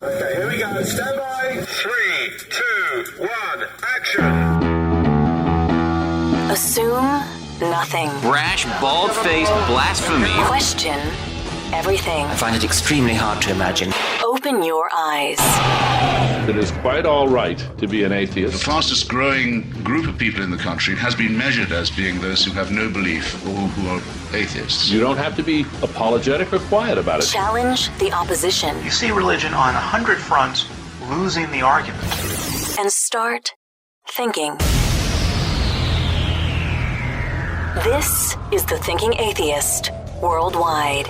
Okay, here we go. Stand by. 3, 2, 1, action. Assume nothing. Brash, bald-faced blasphemy. Question everything. I find it extremely hard to imagine. Open your eyes. It is quite all right to be an atheist. The fastest growing group of people in the country has been measured as being those who have no belief or who are atheists. You don't have to be apologetic or quiet about it. Challenge the opposition. You see religion on 100 fronts losing the argument. And start thinking. This is The Thinking Atheist Worldwide.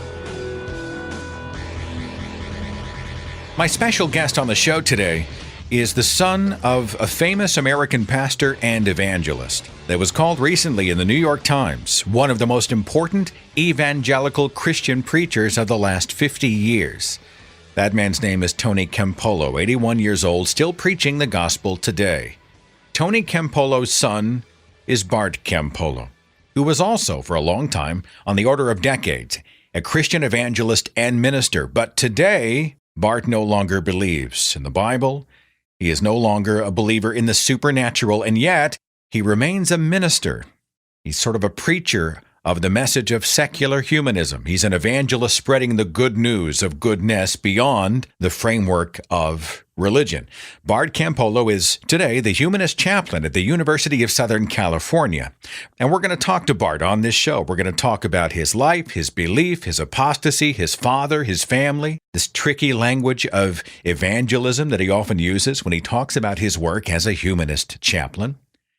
My special guest on the show today is the son of a famous American pastor and evangelist that was called recently in the New York Times one of the most important evangelical Christian preachers of the last 50 years. That man's name is Tony Campolo, 81 years old, still preaching the gospel today. Tony Campolo's son is Bart Campolo, who was also, for a long time, on the order of decades, a Christian evangelist and minister. But today, Bart no longer believes in the Bible. He is no longer a believer in the supernatural, and yet he remains a minister. He's sort of a preacher of the message of secular humanism. He's an evangelist spreading the good news of goodness beyond the framework of religion. Bart Campolo is today the humanist chaplain at the University of Southern California. And we're going to talk to Bart on this show. We're going to talk about his life, his belief, his apostasy, his father, his family, this tricky language of evangelism that he often uses when he talks about his work as a humanist chaplain,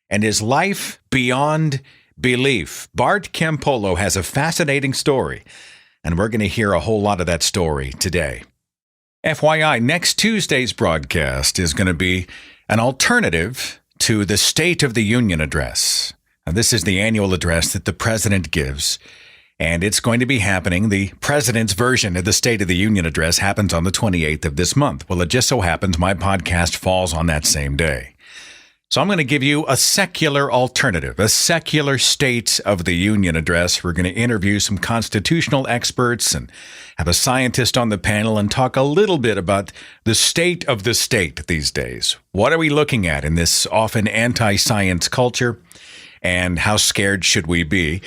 and his life beyond belief. Bart Campolo has a fascinating story, and we're going to hear a whole lot of that story today. FYI, next Tuesday's broadcast is going to be an alternative to the State of the Union address. Now, this is the annual address that the president gives, and it's going to be happening. The president's version of the State of the Union address happens on the 28th of this month. Well, it just so happens my podcast falls on that same day. So I'm going to give you a secular alternative, a secular State of the Union address. We're going to interview some constitutional experts and have a scientist on the panel and talk a little bit about the state of the state these days. What are we looking at in this often anti-science culture? And how scared should we be?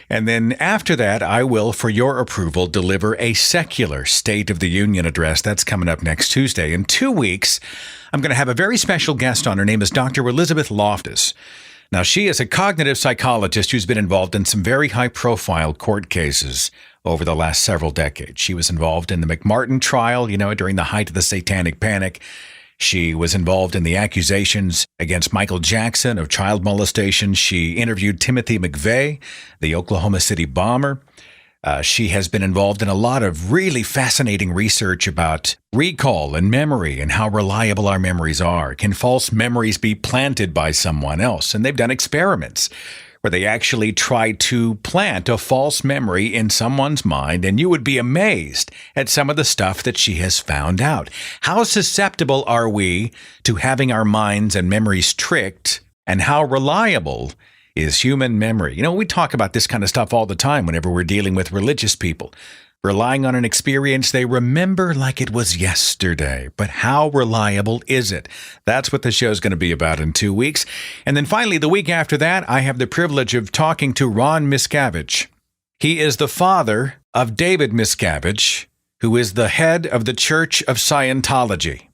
And then after that, I will, for your approval, deliver a secular State of the Union address. That's coming up next Tuesday. In 2 weeks, I'm going to have a very special guest on. Her name is Dr. Elizabeth Loftus. Now, she is a cognitive psychologist who's been involved in some very high-profile court cases over the last several decades. She was involved in the McMartin trial, during the height of the Satanic Panic. She was involved in the accusations against Michael Jackson of child molestation. She interviewed Timothy McVeigh, the Oklahoma City bomber. She has been involved in a lot of really fascinating research about recall and memory and how reliable our memories are. Can false memories be planted by someone else? And they've done experiments where they actually try to plant a false memory in someone's mind, and you would be amazed at some of the stuff that she has found out. How susceptible are we to having our minds and memories tricked, and how reliable is human memory? We talk about this kind of stuff all the time whenever we're dealing with religious people, relying on an experience they remember like it was yesterday. But how reliable is it? That's what the show's going to be about in 2 weeks. And then finally, the week after that, I have the privilege of talking to Ron Miscavige. He is the father of David Miscavige, who is the head of the Church of Scientology.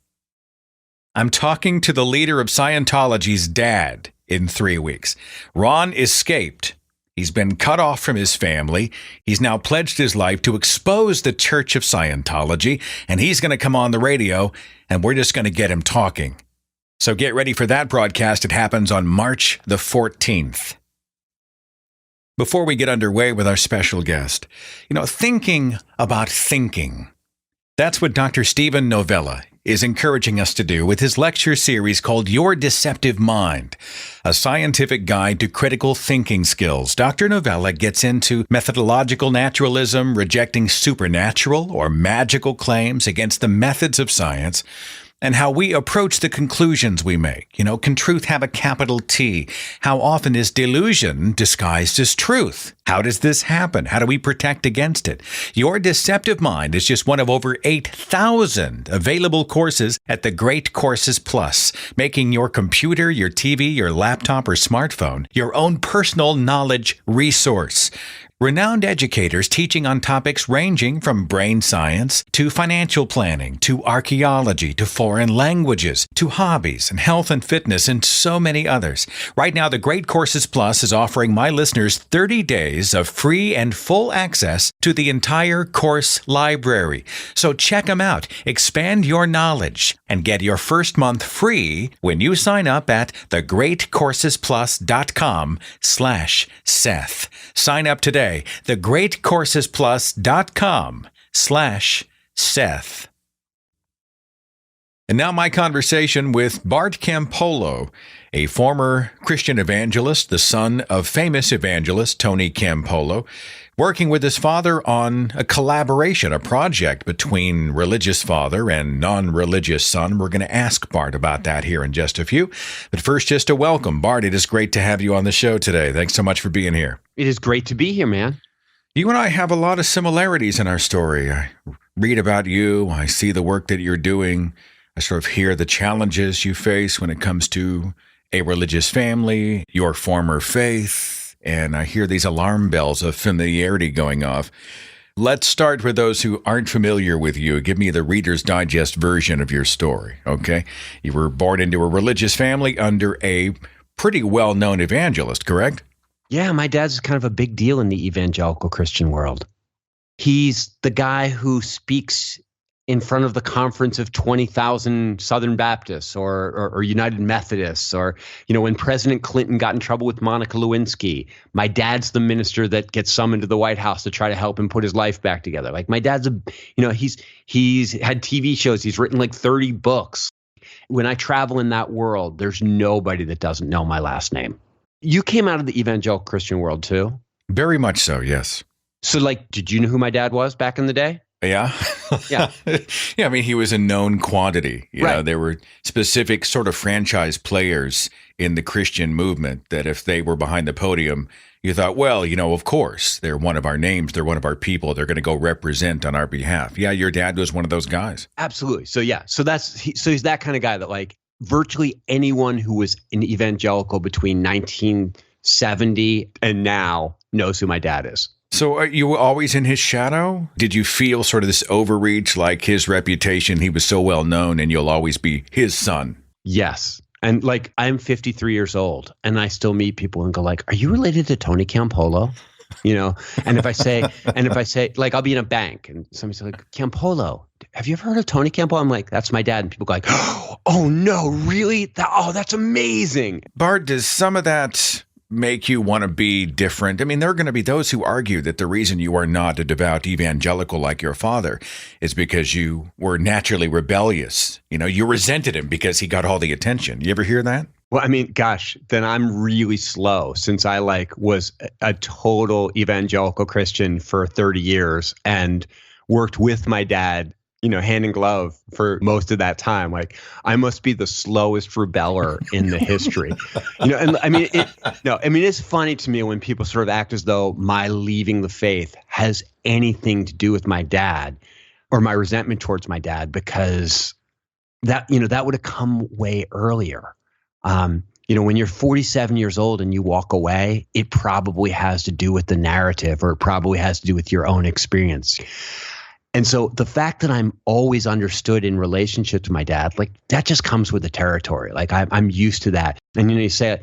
I'm talking to the leader of Scientology's dad in 3 weeks. Ron escaped. He's been cut off from his family. He's now pledged his life to expose the Church of Scientology, and he's going to come on the radio, and we're just going to get him talking. So get ready for that broadcast. It happens on March the 14th. Before we get underway with our special guest, thinking about thinking. That's what Dr. Stephen Novella is encouraging us to do with his lecture series called Your Deceptive Mind, a scientific guide to critical thinking skills. Dr. Novella gets into methodological naturalism, rejecting supernatural or magical claims against the methods of science, and how we approach the conclusions we make. Can truth have a capital T? How often is delusion disguised as truth? How does this happen? How do we protect against it? Your Deceptive Mind is just one of over 8,000 available courses at the Great Courses Plus, making your computer, your TV, your laptop, or smartphone your own personal knowledge resource. Renowned educators teaching on topics ranging from brain science to financial planning to archaeology to foreign languages to hobbies and health and fitness and so many others. Right now, the Great Courses Plus is offering my listeners 30 days of free and full access to the entire course library. So check them out, expand your knowledge, and get your first month free when you sign up at thegreatcoursesplus.com/Seth. Sign up today. thegreatcoursesplus.com/Seth. And now my conversation with Bart Campolo, a former Christian evangelist, the son of famous evangelist Tony Campolo, working with his father on a collaboration, a project between religious father and non-religious son. We're going to ask Bart about that here in just a few. But first, just a welcome. Bart, it is great to have you on the show today. Thanks so much for being here. It is great to be here, man. You and I have a lot of similarities in our story. I read about you. I see the work that you're doing. I sort of hear the challenges you face when it comes to a religious family, your former faith, and I hear these alarm bells of familiarity going off. Let's start with those who aren't familiar with you. Give me the Reader's Digest version of your story, okay? You were born into a religious family under a pretty well-known evangelist, correct? Yeah, my dad's kind of a big deal in the evangelical Christian world. He's the guy who speaks in front of the conference of 20,000 Southern Baptists or United Methodists, or, when President Clinton got in trouble with Monica Lewinsky, my dad's the minister that gets summoned to the White House to try to help him put his life back together. Like, my dad's he's had TV shows. He's written like 30 books. When I travel in that world, there's nobody that doesn't know my last name. You came out of the evangelical Christian world too? Very much so, yes. So, did you know who my dad was back in the day? Yeah. Yeah. Yeah, I mean, he was a known quantity. Right. There were specific sort of franchise players in the Christian movement that if they were behind the podium, you thought, well, of course, they're one of our names. They're one of our people. They're going to go represent on our behalf. Yeah, your dad was one of those guys. Absolutely. So, yeah. So he's that kind of guy that virtually anyone who was an evangelical between 1970 and now knows who my dad is. So are you always in his shadow? Did you feel sort of this overreach, like his reputation, he was so well known and you'll always be his son? Yes. And I'm 53 years old and I still meet people and go are you related to Tony Campolo? And if I say, I'll be in a bank and somebody's like, Campolo, have you ever heard of Tony Campolo? I'm like, that's my dad. And people go oh no, really? That's amazing. Bart, does some of that make you want to be different? I mean, there are going to be those who argue that the reason you are not a devout evangelical like your father is because you were naturally rebellious. You resented him because he got all the attention. You ever hear that? Well, I mean, gosh, then I'm really slow since I was a total evangelical Christian for 30 years and worked with my dad, hand in glove for most of that time. I must be the slowest rebeller in the history, and I mean, it's funny to me when people sort of act as though my leaving the faith has anything to do with my dad or my resentment towards my dad, because that would have come way earlier. When you're 47 years old and you walk away, it probably has to do with the narrative, or it probably has to do with your own experience. And so the fact that I'm always understood in relationship to my dad, that just comes with the territory. I'm used to that. And you say,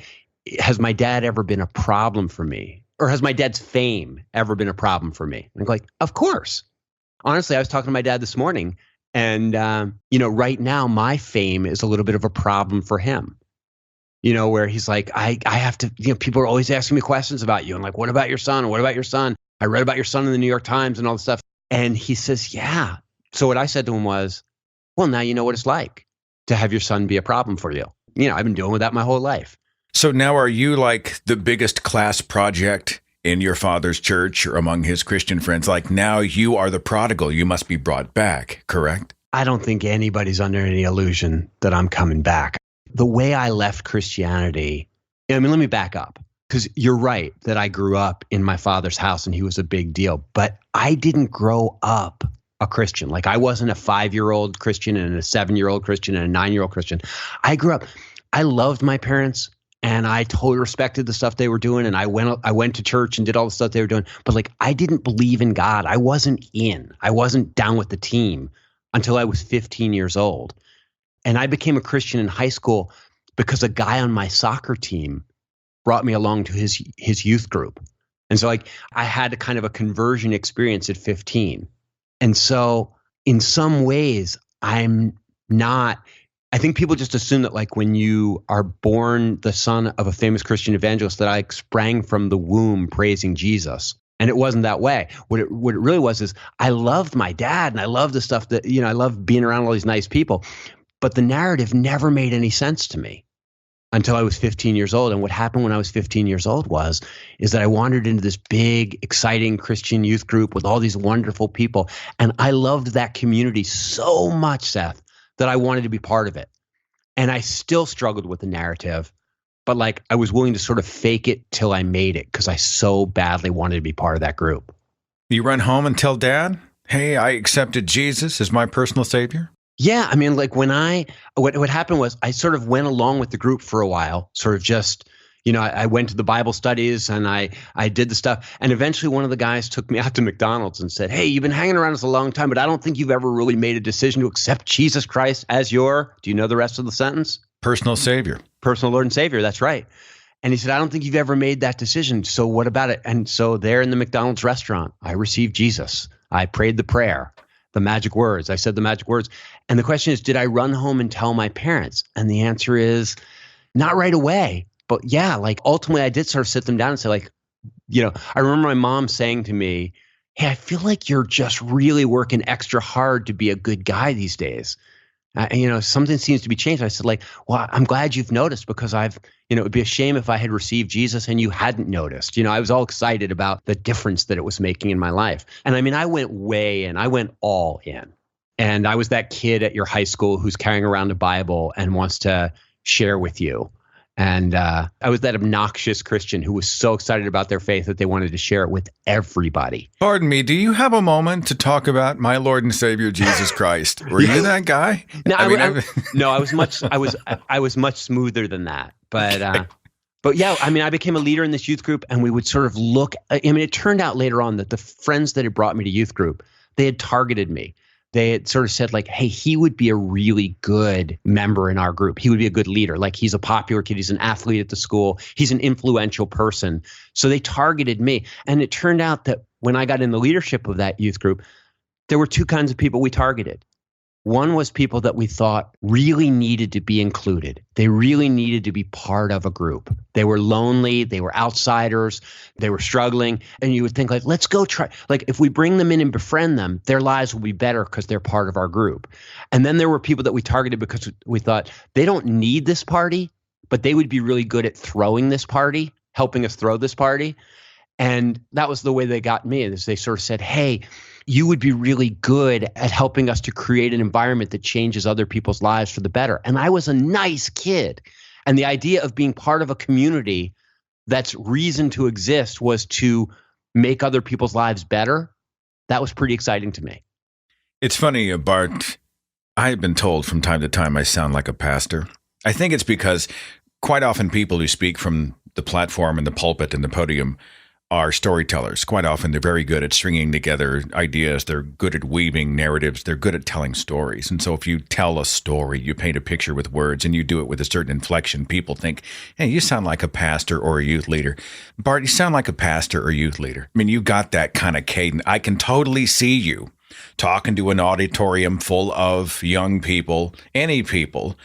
has my dad ever been a problem for me? Or has my dad's fame ever been a problem for me? And I'm of course. Honestly, I was talking to my dad this morning and, right now my fame is a little bit of a problem for him. Where he's I have to, people are always asking me questions about you. And what about your son? What about your son? I read about your son in the New York Times and all this stuff. And he says, yeah. So what I said to him was, well, now you know what it's like to have your son be a problem for you. I've been dealing with that my whole life. So now are you the biggest class project in your father's church or among his Christian friends? Now you are the prodigal. You must be brought back, correct? I don't think anybody's under any illusion that I'm coming back. The way I left Christianity, let me back up. Because you're right that I grew up in my father's house and he was a big deal. But I didn't grow up a Christian. Like I wasn't a 5-year-old Christian and a 7-year-old Christian and a 9-year-old Christian. I grew up, I loved my parents and I totally respected the stuff they were doing. And I went to church and did all the stuff they were doing. But like I didn't believe in God. I wasn't down with the team until I was 15 years old. And I became a Christian in high school because a guy on my soccer team brought me along to his youth group. And so like I had a kind of a conversion experience at 15. And so in some ways I think people just assume that like when you are born the son of a famous Christian evangelist that I sprang from the womb praising Jesus. And it wasn't that way. What it really was is I loved my dad and I loved the stuff that, I loved being around all these nice people. But the narrative never made any sense to me until I was 15 years old. And what happened when I was 15 years old is that I wandered into this big, exciting Christian youth group with all these wonderful people. And I loved that community so much, Seth, that I wanted to be part of it. And I still struggled with the narrative, but like I was willing to sort of fake it till I made it because I so badly wanted to be part of that group. You run home and tell Dad, hey, I accepted Jesus as my personal savior? Yeah, I mean, like when what happened was I sort of went along with the group for a while, sort of just, I went to the Bible studies and I did the stuff. And eventually one of the guys took me out to McDonald's and said, hey, you've been hanging around us a long time, but I don't think you've ever really made a decision to accept Jesus Christ as your, do you know the rest of the sentence? Personal savior. Personal Lord and Savior, that's right. And he said, I don't think you've ever made that decision. So what about it? And so there in the McDonald's restaurant, I received Jesus. I prayed the prayer. The magic words. I said the magic words. And the question is, did I run home and tell my parents? And the answer is not right away. But yeah, like ultimately I did sort of sit them down and say like, I remember my mom saying to me, hey, I feel like you're just really working extra hard to be a good guy these days. Something seems to be changed. I said like, well, I'm glad you've noticed because it would be a shame if I had received Jesus and you hadn't noticed. I was all excited about the difference that it was making in my life. And I mean, I went way in. I went all in. And I was that kid at your high school who's carrying around a Bible and wants to share with you. And I was that obnoxious Christian who was so excited about their faith that they wanted to share it with everybody. Pardon me, do you have a moment to talk about my Lord and Savior Jesus Christ? Were you that guy? No, I was much smoother than that. But yeah, I mean, I became a leader in this youth group, and we would sort of look. I mean, it turned out later on that the friends that had brought me to youth group, they had targeted me. They had sort of said like, hey, he would be a really good member in our group. He would be a good leader. Like he's a popular kid. He's an athlete at the school. He's an influential person. So they targeted me. And it turned out that when I got in the leadership of that youth group, there were two kinds of people we targeted. One was people that we thought really needed to be included. They really needed to be part of a group. They were lonely. They were outsiders. They were struggling. And you would think like, let's go try. Like if we bring them in and befriend them, their lives will be better because they're part of our group. And then there were people that we targeted because we thought they don't need this party, but they would be really good at throwing this party, helping us throw this party. And that was the way they got me, is they sort of said, hey, you would be really good at helping us to create an environment that changes other people's lives for the better. And I was a nice kid. And the idea of being part of a community that's reason to exist was to make other people's lives better. That was pretty exciting to me. It's funny, Bart, I've been told from time to time I sound like a pastor. I think it's because quite often people who speak from the platform and the pulpit and the podium are storytellers. Quite often, they're very good at stringing together ideas. They're good at weaving narratives. They're good at telling stories. And so if you tell a story, you paint a picture with words, and you do it with a certain inflection, people think, hey, you sound like a pastor or a youth leader. Bart, you sound like a pastor or youth leader. I mean, you got that kind of cadence. I can totally see you talking to an auditorium full of young people, any people,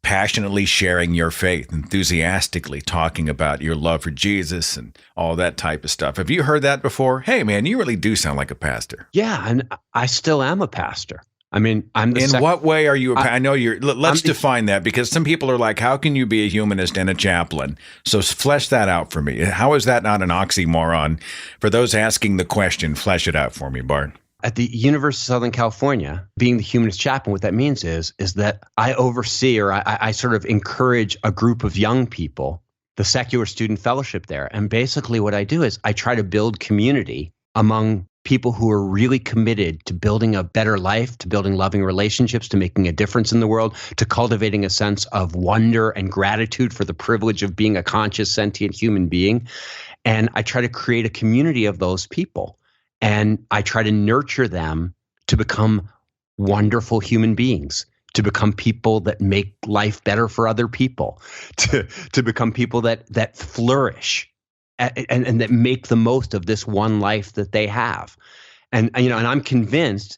passionately sharing your faith, enthusiastically talking about your love for Jesus and all that type of stuff. Have you heard that before? Hey, man, you really do sound like a pastor. Yeah, and I still am a pastor. I mean, I'm the In what way are you a pastor? I know you're, let's define that, because some people are like, how can you be a humanist and a chaplain? So flesh that out for me. How is that not an oxymoron? For those asking the question, flesh it out for me, Bart. at the University of Southern California, being the humanist chaplain, what that means is that I oversee, or I sort of encourage a group of young people, the secular student fellowship there. And basically what I do is I try to build community among people who are really committed to building a better life, to building loving relationships, to making a difference in the world, to cultivating a sense of wonder and gratitude for the privilege of being a conscious, sentient human being. And I try to create a community of those people. And I try to nurture them to become wonderful human beings, to become people that make life better for other people, to become people that flourish and that make the most of this one life that they have. And I'm convinced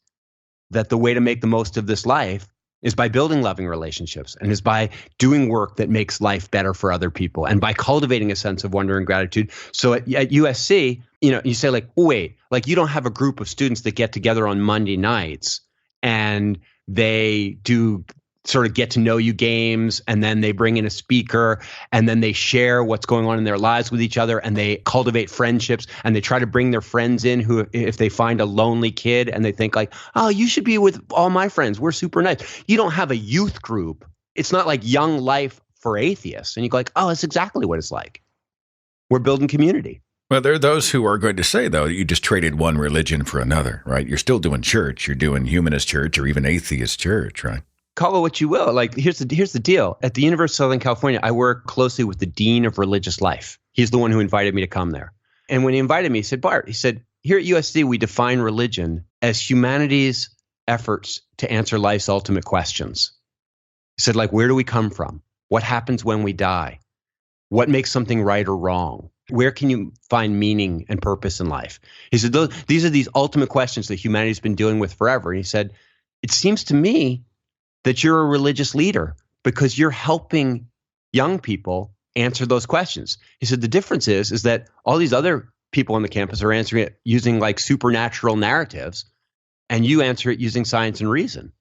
that the way to make the most of this life is by building loving relationships, and is by doing work that makes life better for other people, and by cultivating a sense of wonder and gratitude. So at USC, you say like, wait, like you don't have a group of students that get together on Monday nights and they do sort of get to know you games, and then they bring in a speaker, and then they share what's going on in their lives with each other, and they cultivate friendships, and they try to bring their friends in who, if they find a lonely kid and they think like, oh, you should be with all my friends, we're super nice. You don't have a youth group. It's not like Young Life for Atheists. And you go like, oh, that's exactly what it's like. We're building community. Well, there are those who are going to say, though, that you just traded one religion for another, right? You're still doing church. You're doing humanist church or even atheist church, right? Call it what you will. Like, here's the deal. At the University of Southern California, I work closely with the Dean of Religious Life. He's the one who invited me to come there. And when he invited me, he said, Bart, he said, here at USC, we define religion as humanity's efforts to answer life's ultimate questions. He said, like, where do we come from? What happens when we die? What makes something right or wrong? Where can you find meaning and purpose in life? He said, these are these ultimate questions that humanity's been dealing with forever. And he said, it seems to me that you're a religious leader because you're helping young people answer those questions. He said, the difference is that all these other people on the campus are answering it using like supernatural narratives, and you answer it using science and reason.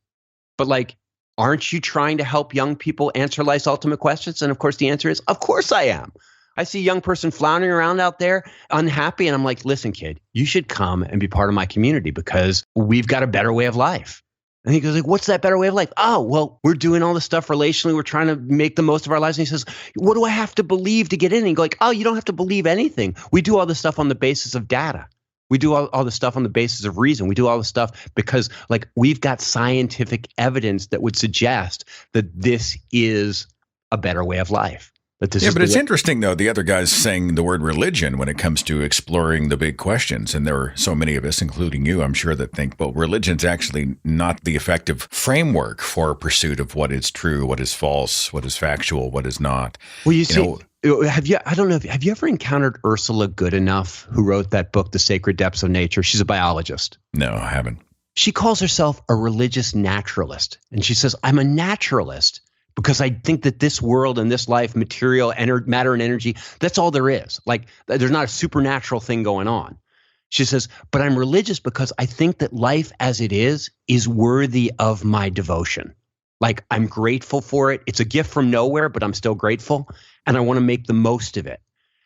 But like, aren't you trying to help young people answer life's ultimate questions? And of course, the answer is, of course I am. I see a young person floundering around out there, unhappy, and I'm like, listen, kid, you should come and be part of my community because we've got a better way of life. And he goes like, what's that better way of life? Oh, well, we're doing all this stuff relationally. We're trying to make the most of our lives. And he says, what do I have to believe to get in? And you go like, oh, you don't have to believe anything. We do all this stuff on the basis of data. We do all the stuff on the basis of reason. We do all the stuff because like we've got scientific evidence that would suggest that this is a better way of life. But it's interesting, though, the other guy's saying the word religion when it comes to exploring the big questions. And there are so many of us, including you, I'm sure, that think, well, religion's actually not the effective framework for pursuit of what is true, what is false, what is factual, what is not. Well, you see, have you ever encountered Ursula Goodenough, who wrote that book, The Sacred Depths of Nature? She's a biologist. No, I haven't. She calls herself a religious naturalist. And she says, I'm a naturalist because I think that this world and this life, material, matter and energy, that's all there is. Like, there's not a supernatural thing going on. She says, but I'm religious because I think that life as it is worthy of my devotion. Like, I'm grateful for it. It's a gift from nowhere, but I'm still grateful. And I want to make the most of it.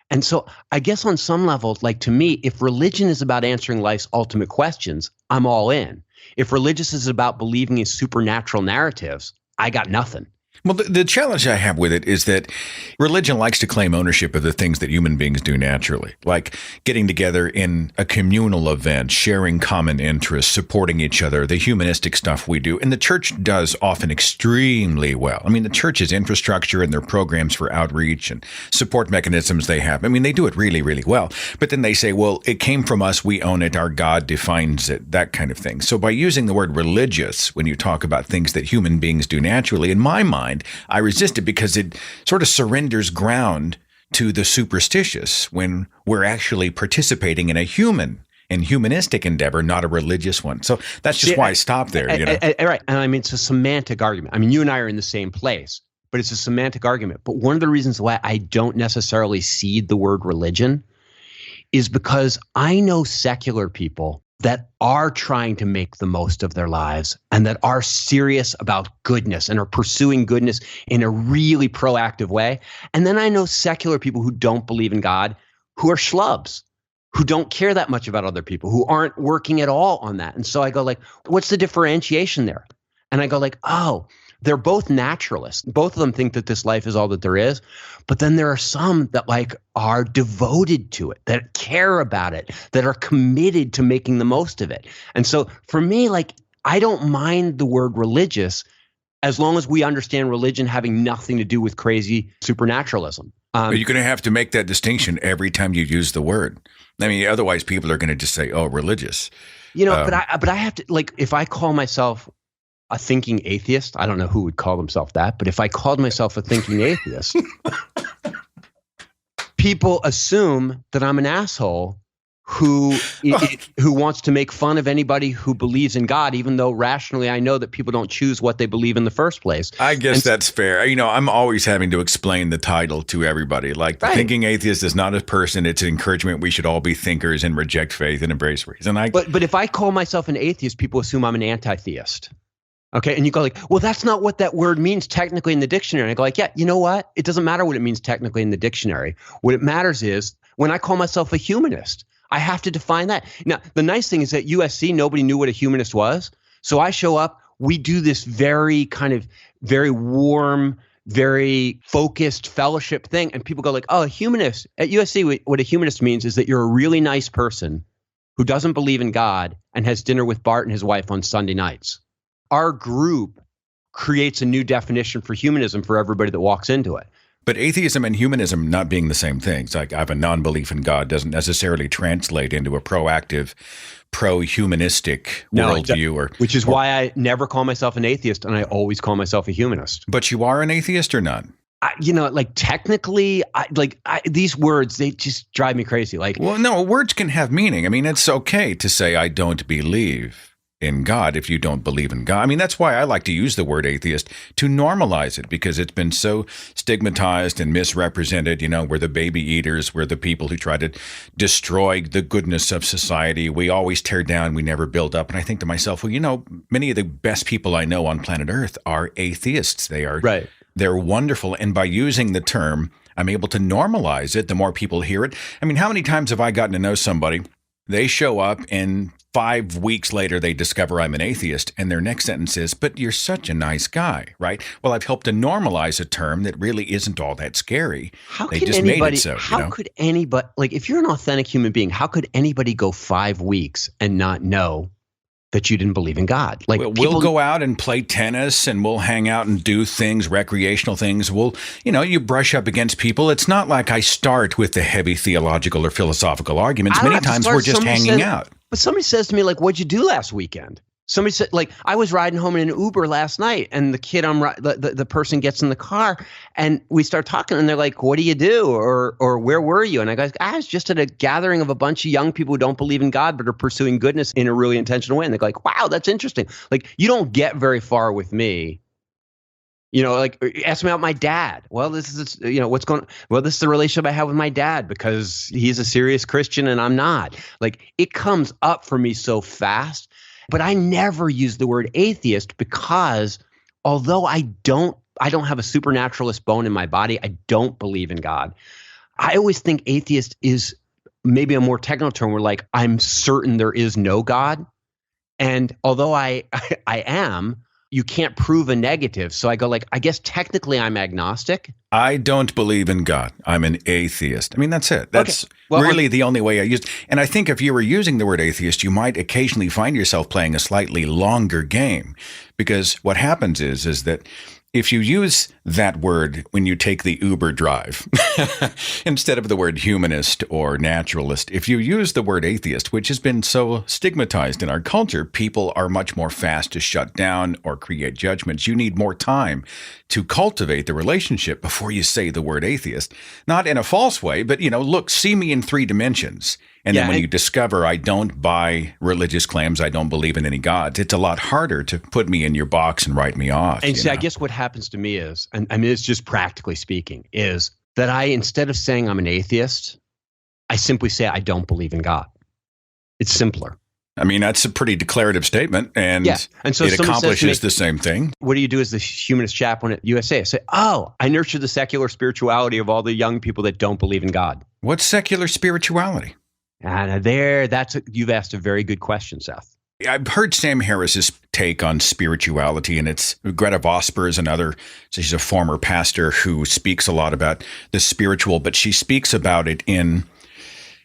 And so I guess on some level, like to me, if religion is about answering life's ultimate questions, I'm all in. If religious is about believing in supernatural narratives, I got nothing. Well, the challenge I have with it is that religion likes to claim ownership of the things that human beings do naturally, like getting together in a communal event, sharing common interests, supporting each other, the humanistic stuff we do. And the church does often extremely well. I mean, the church's infrastructure and their programs for outreach and support mechanisms they have, I mean, they do it really, really well. But then they say, well, it came from us, we own it, our God defines it, that kind of thing. So by using the word religious, when you talk about things that human beings do naturally, in my mind, I resist it because it sort of surrenders ground to the superstitious when we're actually participating in a human and humanistic endeavor, not a religious one. So that's just why I stopped there. Right. And I mean, it's a semantic argument. I mean, you and I are in the same place, but it's a semantic argument. But one of the reasons why I don't necessarily cede the word religion is because I know secular people that are trying to make the most of their lives and that are serious about goodness and are pursuing goodness in a really proactive way. And then I know secular people who don't believe in God, who are schlubs, who don't care that much about other people, who aren't working at all on that. And so I go like, what's the differentiation there? And I go like, oh, they're both naturalists. Both of them think that this life is all that there is. But then there are some that like are devoted to it, that care about it, that are committed to making the most of it. And so for me, like, I don't mind the word religious as long as we understand religion having nothing to do with crazy supernaturalism. But you're going to have to make that distinction every time you use the word. I mean, otherwise people are going to just say, oh, religious. But I have to, like, if I call myself a thinking atheist, I don't know who would call himself that, but if I called myself a thinking atheist, people assume that I'm an asshole who wants to make fun of anybody who believes in God, even though rationally I know that people don't choose what they believe in the first place. I guess that's fair. I'm always having to explain the title to everybody. Like, the thinking atheist is not a person. It's an encouragement. We should all be thinkers and reject faith and embrace reason. But if I call myself an atheist, people assume I'm an anti-theist. Okay, and you go like, well, that's not what that word means technically in the dictionary. And I go like, yeah, you know what? It doesn't matter what it means technically in the dictionary. What it matters is when I call myself a humanist, I have to define that. Now, the nice thing is that USC, nobody knew what a humanist was. So I show up, we do this very warm, very focused fellowship thing. And people go like, oh, a humanist. At USC, what a humanist means is that you're a really nice person who doesn't believe in God and has dinner with Bart and his wife on Sunday nights. Our group creates a new definition for humanism for everybody that walks into it. But atheism and humanism not being the same things, like I have a non-belief in God, doesn't necessarily translate into a proactive, pro-humanistic worldview. Which is why I never call myself an atheist, and I always call myself a humanist. But you are an atheist or not? Technically, these words, they just drive me crazy. Well, no, words can have meaning. I mean, it's okay to say I don't believe in God if you don't believe in God. I mean, that's why I like to use the word atheist, to normalize it, because it's been so stigmatized and misrepresented. We're the baby eaters. We're the people who try to destroy the goodness of society. We always tear down. We never build up. And I think to myself, well, many of the best people I know on planet Earth are atheists. They are, right. They're wonderful. And by using the term, I'm able to normalize it. The more people hear it. I mean, how many times have I gotten to know somebody? They show up and 5 weeks later, they discover I'm an atheist, and their next sentence is, but you're such a nice guy, right? Well, I've helped to normalize a term that really isn't all that scary. How could anybody, like, if you're an authentic human being, how could anybody go 5 weeks and not know that you didn't believe in God? Like, we'll go out and play tennis, and we'll hang out and do things, recreational things. You brush up against people. It's not like I start with the heavy theological or philosophical arguments. Many times we're just hanging out. But somebody says to me, like, what'd you do last weekend? Somebody said, like, I was riding home in an Uber last night, and the kid the person gets in the car, and we start talking, and they're like, what do you do? Or where were you? And I go, I was just at a gathering of a bunch of young people who don't believe in God but are pursuing goodness in a really intentional way. And they're like, wow, that's interesting. Like, you don't get very far with me. Ask me about my dad. Well, this is, what's going on? Well, this is the relationship I have with my dad because he's a serious Christian and I'm not. Like, it comes up for me so fast. But I never use the word atheist because although I don't have a supernaturalist bone in my body, I don't believe in God. I always think atheist is maybe a more technical term where, like, I'm certain there is no God. And although I am, you can't prove a negative. So I go like, I guess technically I'm agnostic. I don't believe in God. I'm an atheist. I mean, that's it. That's really the only way I use it. And I think if you were using the word atheist, you might occasionally find yourself playing a slightly longer game. Because what happens is that if you use that word when you take the Uber drive, instead of the word humanist or naturalist, if you use the word atheist, which has been so stigmatized in our culture, people are much more fast to shut down or create judgments. You need more time to cultivate the relationship before you say the word atheist. Not in a false way, but, look, see me in 3 dimensions. And then when you discover I don't buy religious claims, I don't believe in any gods, it's a lot harder to put me in your box and write me off. And see, I guess what happens to me is, and I mean, it's just practically speaking, is that instead of saying I'm an atheist, I simply say I don't believe in God. It's simpler. I mean, that's a pretty declarative statement, and so it accomplishes the same thing. What do you do as the humanist chaplain at USA? I say, I nurture the secular spirituality of all the young people that don't believe in God. What's secular spirituality? And you've asked a very good question, Seth. I've heard Sam Harris's take on spirituality, and it's Greta Vosper is another. She's a former pastor who speaks a lot about the spiritual, but she speaks about it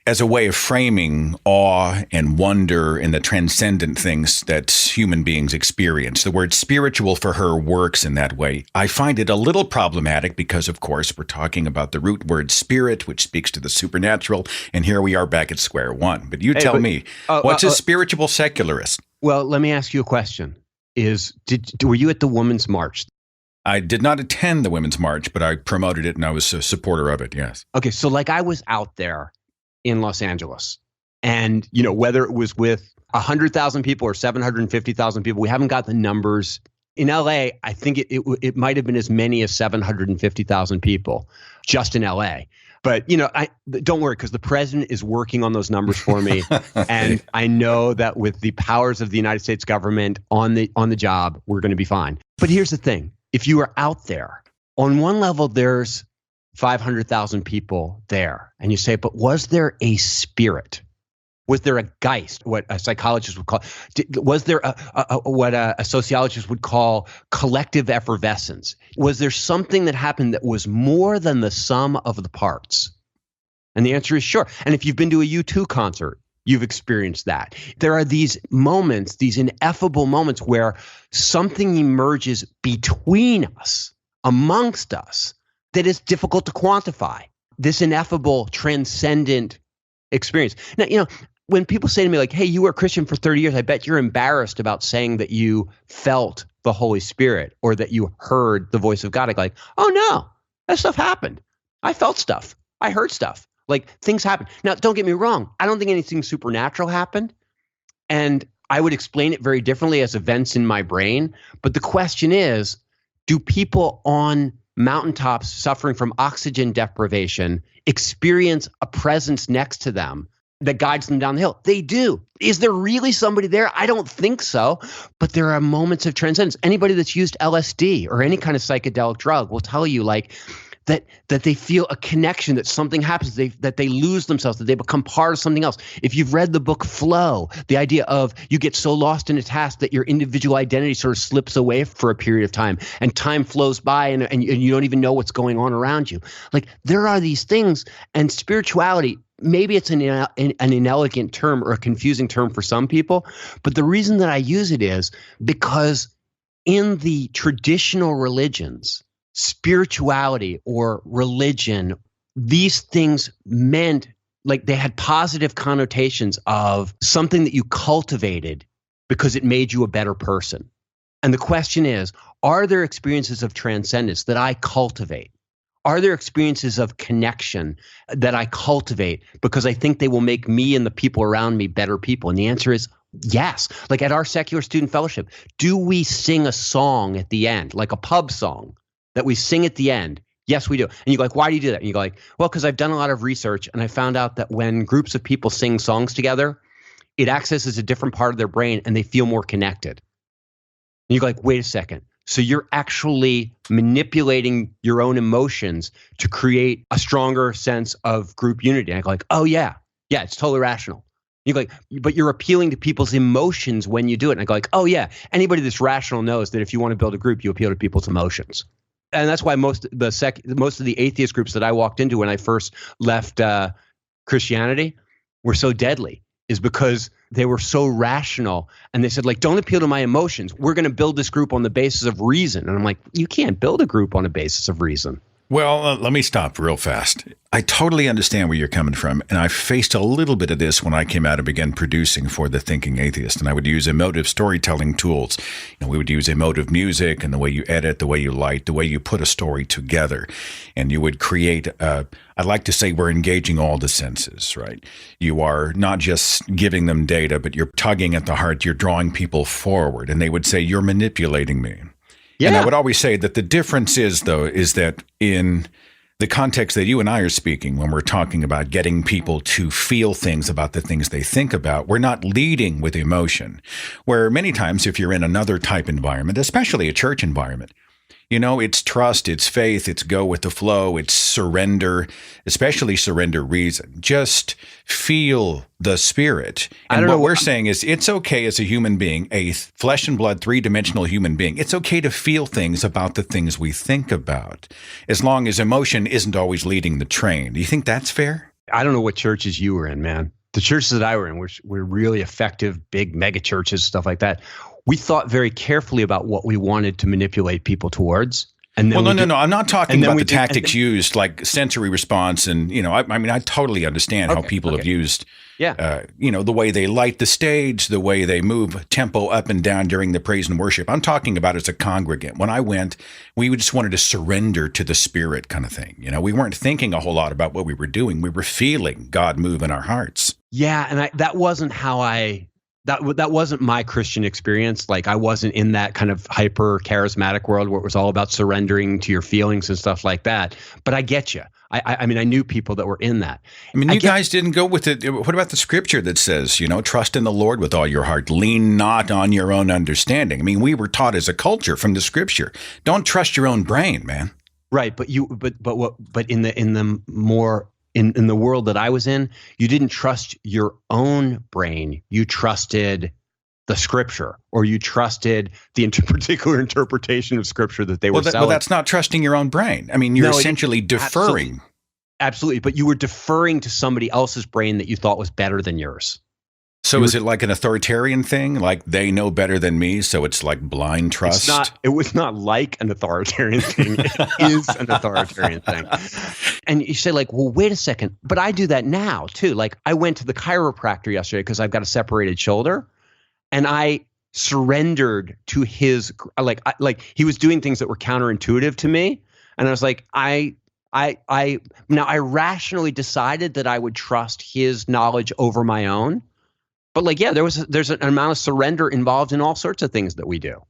as a way of framing awe and wonder in the transcendent things that human beings experience. The word spiritual for her works in that way. I find it a little problematic because, of course, we're talking about the root word spirit, which speaks to the supernatural, and here we are back at square one. But tell me, what's a spiritual secularist? Well, let me ask you a question. Were you at the Women's March? I did not attend the Women's March, but I promoted it and I was a supporter of it, yes. Okay, so I was out there in Los Angeles. And, whether it was with 100,000 people or 750,000 people, we haven't got the numbers. In LA, I think it might have been as many as 750,000 people just in LA. But, don't worry, because the president is working on those numbers for me. And I know that with the powers of the United States government on the job, we're going to be fine. But here's the thing. If you are out there, on one level, there's 500,000 people there. And you say, but was there a spirit? Was there a Geist, what a psychologist would call? Was there what a sociologist would call collective effervescence? Was there something that happened that was more than the sum of the parts? And the answer is sure. And if you've been to a U2 concert, you've experienced that. There are these moments, these ineffable moments where something emerges between us, amongst us, that is difficult to quantify. This ineffable, transcendent experience. Now, when people say to me hey, you were a Christian for 30 years, I bet you're embarrassed about saying that you felt the Holy Spirit or that you heard the voice of God. I'm like, oh no, that stuff happened. I felt stuff. I heard stuff. Things happen. Now, don't get me wrong. I don't think anything supernatural happened. And I would explain it very differently as events in my brain. But the question is, do people on mountaintops suffering from oxygen deprivation experience a presence next to them that guides them down the hill? They do. Is there really somebody there? I don't think so. But there are moments of transcendence. Anybody that's used LSD or any kind of psychedelic drug will tell you that they feel a connection, that something happens, that they lose themselves, that they become part of something else. If you've read the book Flow, the idea of you get so lost in a task that your individual identity sort of slips away for a period of time and time flows by and you don't even know what's going on around you. There are these things, and spirituality, maybe it's an inelegant term or a confusing term for some people, but the reason that I use it is because in the traditional religions, spirituality or religion, these things meant they had positive connotations of something that you cultivated because it made you a better person. And the question is, are there experiences of transcendence that I cultivate? Are there experiences of connection that I cultivate because I think they will make me and the people around me better people? And the answer is yes. At our secular student fellowship, do we sing a song at the end, like a pub song that we sing at the end? Yes, we do. And you go why do you do that? And you go well, because I've done a lot of research and I found out that when groups of people sing songs together, it accesses a different part of their brain and they feel more connected. And you go wait a second. So you're actually manipulating your own emotions to create a stronger sense of group unity. And I go oh yeah, it's totally rational. You go but you're appealing to people's emotions when you do it. And I go oh yeah, anybody that's rational knows that if you want to build a group, you appeal to people's emotions. And that's why most of the atheist groups that I walked into when I first left Christianity were so deadly, is because they were so rational. And they said, don't appeal to my emotions. We're going to build this group on the basis of reason. And I'm like, you can't build a group on a basis of reason. Well, let me stop real fast. I totally understand where you're coming from, and I faced a little bit of this when I came out and began producing for The Thinking Atheist, and I would use emotive storytelling tools. We would use emotive music and the way you edit, the way you light, the way you put a story together, and you would create I like to say we're engaging all the senses, right? You are not just giving them data, but you're tugging at the heart, you're drawing people forward, and they would say, you're manipulating me. Yeah. And I would always say that the difference is that in the context that you and I are speaking, when we're talking about getting people to feel things about the things they think about, we're not leading with emotion. Where many times if you're in another type environment, especially a church environment, It's trust, it's faith, it's go with the flow, it's surrender, especially surrender reason. Just feel the Spirit. And what we're saying is it's okay as a human being, a flesh and blood, three-dimensional human being. It's okay to feel things about the things we think about, as long as emotion isn't always leading the train. Do you think that's fair? I don't know what churches you were in, man. The churches that I were in, which were really effective, big mega churches, stuff like that. We thought very carefully about what we wanted to manipulate people towards. And then no. I'm not talking about the tactics used, like sensory response. And, I totally understand how people have used, the way they light the stage, the way they move tempo up and down during the praise and worship. I'm talking about as a congregant. When I went, we just wanted to surrender to the Spirit kind of thing. We weren't thinking a whole lot about what we were doing. We were feeling God move in our hearts. Yeah. And that wasn't how that wasn't my Christian experience. Like, I wasn't in that kind of hyper charismatic world where it was all about surrendering to your feelings and stuff like that. But I get you. I mean, I knew people that were in that. You guys didn't go with it. What about the scripture that says, trust in the Lord with all your heart, lean not on your own understanding? I mean, we were taught as a culture from the scripture, don't trust your own brain, man. Right. But in the world that I was in, you didn't trust your own brain. You trusted the scripture, or you trusted the particular interpretation of scripture that they were selling. Well, that's not trusting your own brain. I mean, you're essentially deferring. Absolutely. But you were deferring to somebody else's brain that you thought was better than yours. So is it like an authoritarian thing? Like they know better than me, so it's like blind trust? It was not like an authoritarian thing. It is an authoritarian thing. And you say like, well, wait a second. But I do that now too. Like, I went to the chiropractor yesterday because I've got a separated shoulder, and I surrendered to his, like he was doing things that were counterintuitive to me. And I was like, I rationally decided that I would trust his knowledge over my own. But there's an amount of surrender involved in all sorts of things that we do.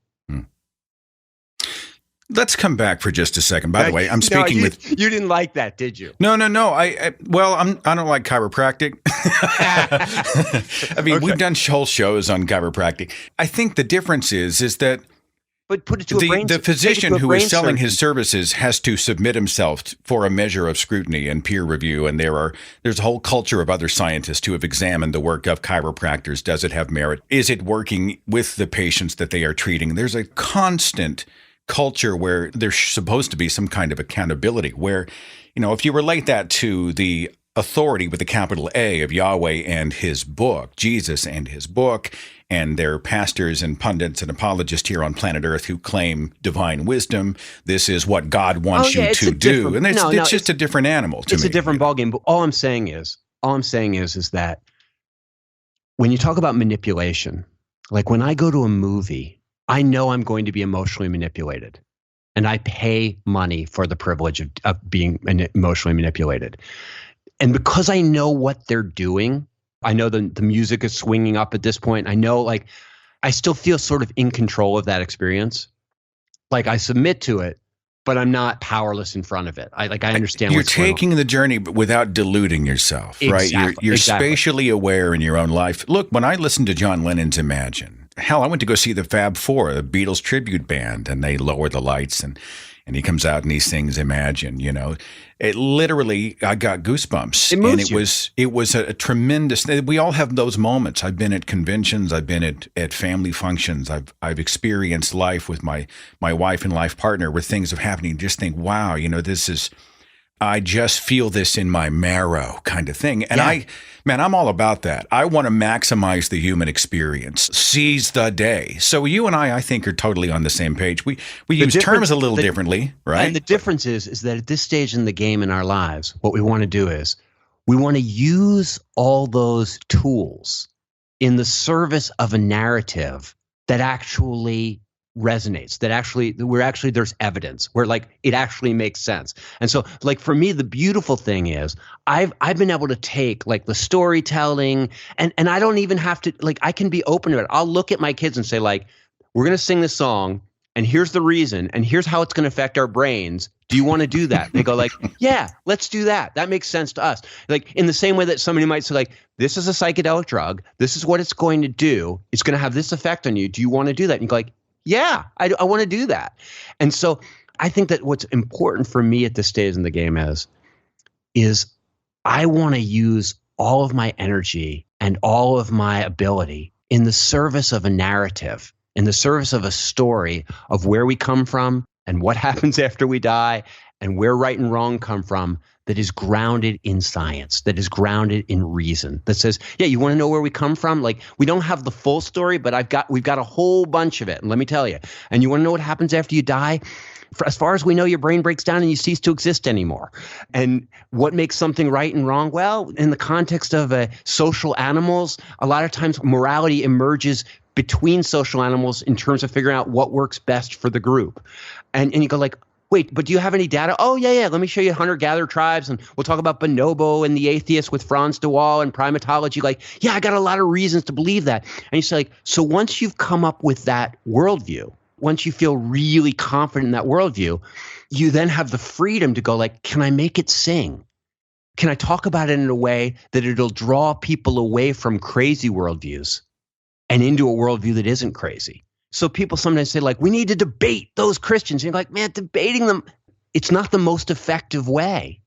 Let's come back for just a second. By the way, I'm speaking with. You didn't like that, did you? No. I don't like chiropractic. I mean, We've done whole shows on chiropractic. I think the difference is that. But put it to the physician who is selling his services has to submit himself for a measure of scrutiny and peer review. And there's a whole culture of other scientists who have examined the work of chiropractors. Does it have merit? Is it working with the patients that they are treating? There's a constant culture where there's supposed to be some kind of accountability where, if you relate that to the authority with a capital A of Yahweh and his book, Jesus and his book, and their pastors and pundits and apologists here on planet Earth who claim divine wisdom. This is what God wants you to do. And it's just a different animal to me. It's a different ballgame. But all I'm saying is that when you talk about manipulation, like when I go to a movie, I know I'm going to be emotionally manipulated. And I pay money for the privilege of being emotionally manipulated. And because I know what they're doing, I know the music is swinging up at this point. I know, like, I still feel sort of in control of that experience. Like, I submit to it, but I'm not powerless in front of it. I understand you're taking the journey without deluding yourself, right? You're spatially aware in your own life. Look, when I listened to John Lennon's Imagine, hell, I went to go see the Fab Four, the Beatles tribute band, and they lower the lights and he comes out and he sings Imagine, It literally, I got goosebumps. It moves and it was a tremendous, we all have those moments. I've been at conventions, I've been at family functions, I've experienced life with my wife and life partner where things have happened and just think, wow, I just feel this in my marrow kind of thing. And I'm all about that. I want to maximize the human experience, seize the day. So you and I think, are totally on the same page. We use terms a little differently, right? And the difference is that at this stage in the game in our lives, what we want to do is we want to use all those tools in the service of a narrative that actually resonates, that there's evidence where like it actually makes sense. And so like for me, the beautiful thing is I've been able to take like the storytelling and I don't even have to, like, I can be open to it. I'll look at my kids and say like, we're going to sing this song and here's the reason and here's how it's going to affect our brains. Do you want to do that? They go like, yeah, let's do that. That makes sense to us. Like in the same way that somebody might say like, this is a psychedelic drug. This is what it's going to do. It's going to have this effect on you. Do you want to do that? And you go like, Yeah, I want to do that. And so I think that what's important for me at this stage in the game is I want to use all of my energy and all of my ability in the service of a narrative, in the service of a story of where we come from and what happens after we die and where right and wrong come from, that is grounded in science, that is grounded in reason, that says, yeah, you want to know where we come from? Like, we don't have the full story, but we've got a whole bunch of it. And let me tell you, and you want to know what happens after you die? As far as we know, your brain breaks down and you cease to exist anymore. And what makes something right and wrong? Well, in the context of social animals, a lot of times morality emerges between social animals in terms of figuring out what works best for the group. And you go like, wait, but do you have any data? Oh, yeah. Let me show you hunter-gatherer tribes, and we'll talk about bonobo and the atheist with Franz de Waal and primatology. Like, yeah, I got a lot of reasons to believe that. And you say, like, so once you've come up with that worldview, once you feel really confident in that worldview, you then have the freedom to go like, can I make it sing? Can I talk about it in a way that it'll draw people away from crazy worldviews and into a worldview that isn't crazy? So people sometimes say like, we need to debate those Christians. And you're like, man, debating them, it's not the most effective way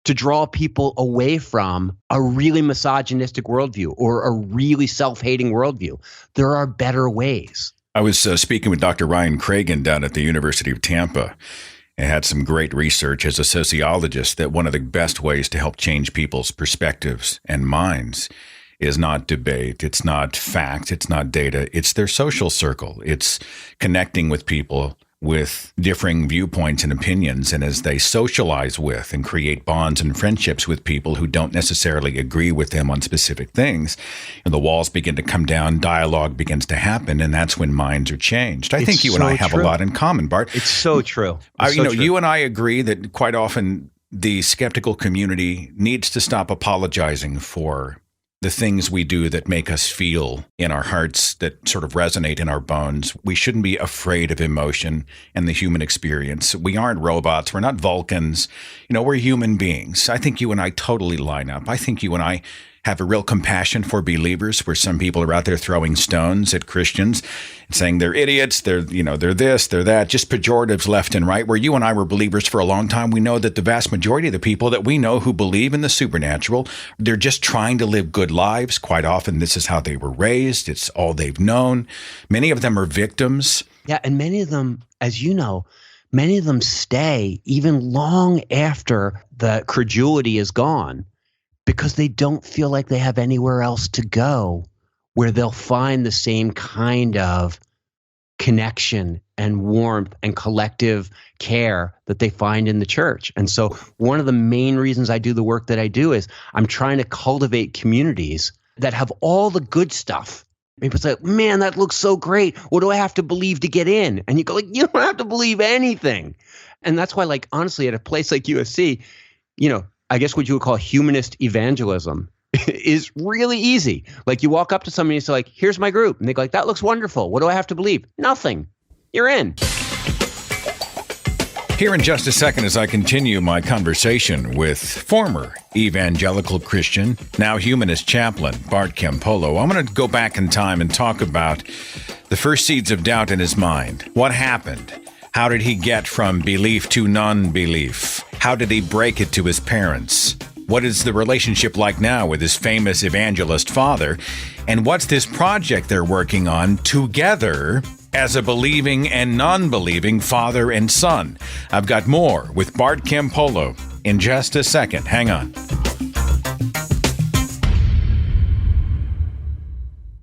to draw people away from a really misogynistic worldview or a really self-hating worldview. There are better ways. I was speaking with Dr. Ryan Cragen down at the University of Tampa and had some great research as a sociologist that one of the best ways to help change people's perspectives and minds is not debate, it's not fact, it's not data, it's their social circle. It's connecting with people with differing viewpoints and opinions, and as they socialize with and create bonds and friendships with people who don't necessarily agree with them on specific things, and the walls begin to come down, dialogue begins to happen, and that's when minds are changed. I think you and I have a lot in common, Bart. It's so true. You and I agree that quite often the skeptical community needs to stop apologizing for the things we do that make us feel in our hearts, that sort of resonate in our bones. We shouldn't be afraid of emotion and the human experience. We aren't robots. We're not Vulcans. We're human beings. I think you and I totally line up. I think you and I have a real compassion for believers, where some people are out there throwing stones at Christians and saying they're idiots, they're this, they're that, just pejoratives left and right. Where you and I were believers for a long time, we know that the vast majority of the people that we know who believe in the supernatural, they're just trying to live good lives. Quite often, this is how they were raised. It's all they've known. Many of them are victims. Yeah, and many of them, as you know, many of them stay even long after the credulity is gone, because they don't feel like they have anywhere else to go where they'll find the same kind of connection and warmth and collective care that they find in the church. And so one of the main reasons I do the work that I do is I'm trying to cultivate communities that have all the good stuff. People say, man, that looks so great. What do I have to believe to get in? And you go like, you don't have to believe anything. And that's why, like, honestly, at a place like USC, I guess what you would call humanist evangelism is really easy. Like, you walk up to somebody and say, like, here's my group. And they go like, that looks wonderful. What do I have to believe? Nothing. You're in. Here in just a second, as I continue my conversation with former evangelical Christian, now humanist chaplain, Bart Campolo, I'm going to go back in time and talk about the first seeds of doubt in his mind. What happened? How did he get from belief to non-belief? How did he break it to his parents? What is the relationship like now with his famous evangelist father? And what's this project they're working on together as a believing and non-believing father and son? I've got more with Bart Campolo in just a second. Hang on.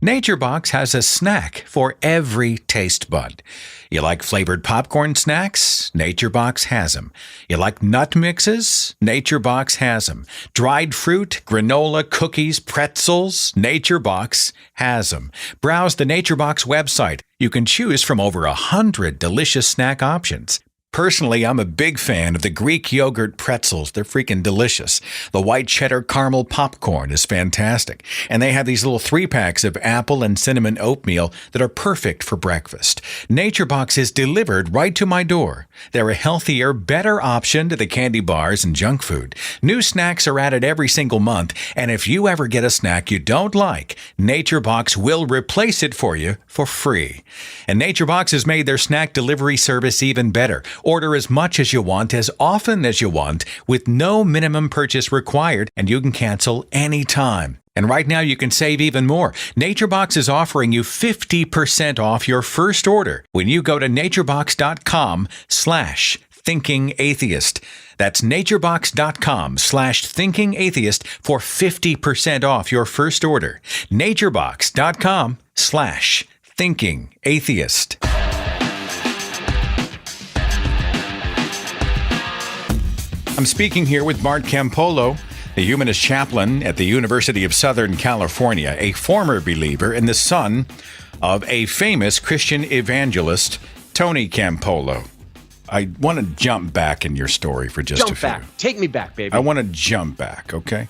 NatureBox has a snack for every taste bud. You like flavored popcorn snacks? NatureBox has them. You like nut mixes? NatureBox has them. Dried fruit, granola, cookies, pretzels? NatureBox has them. Browse the NatureBox website. You can choose from over 100 delicious snack options. Personally, I'm a big fan of the Greek yogurt pretzels. They're freaking delicious. The white cheddar caramel popcorn is fantastic. And they have these little 3-packs of apple and cinnamon oatmeal that are perfect for breakfast. NatureBox is delivered right to my door. They're a healthier, better option to the candy bars and junk food. New snacks are added every single month, and if you ever get a snack you don't like, NatureBox will replace it for you for free. And NatureBox has made their snack delivery service even better. Order as much as you want, as often as you want, with no minimum purchase required, and you can cancel anytime. And right now you can save even more. NatureBox is offering you 50% off your first order when you go to naturebox.com/thinkingatheist. That's naturebox.com/thinkingatheist for 50% off your first order. naturebox.com/thinkingatheist. I'm speaking here with Bart Campolo, the humanist chaplain at the University of Southern California, a former believer and the son of a famous Christian evangelist, Tony Campolo. I want to jump back in your story for just a few. Jump back. Take me back, baby. I want to jump back, okay?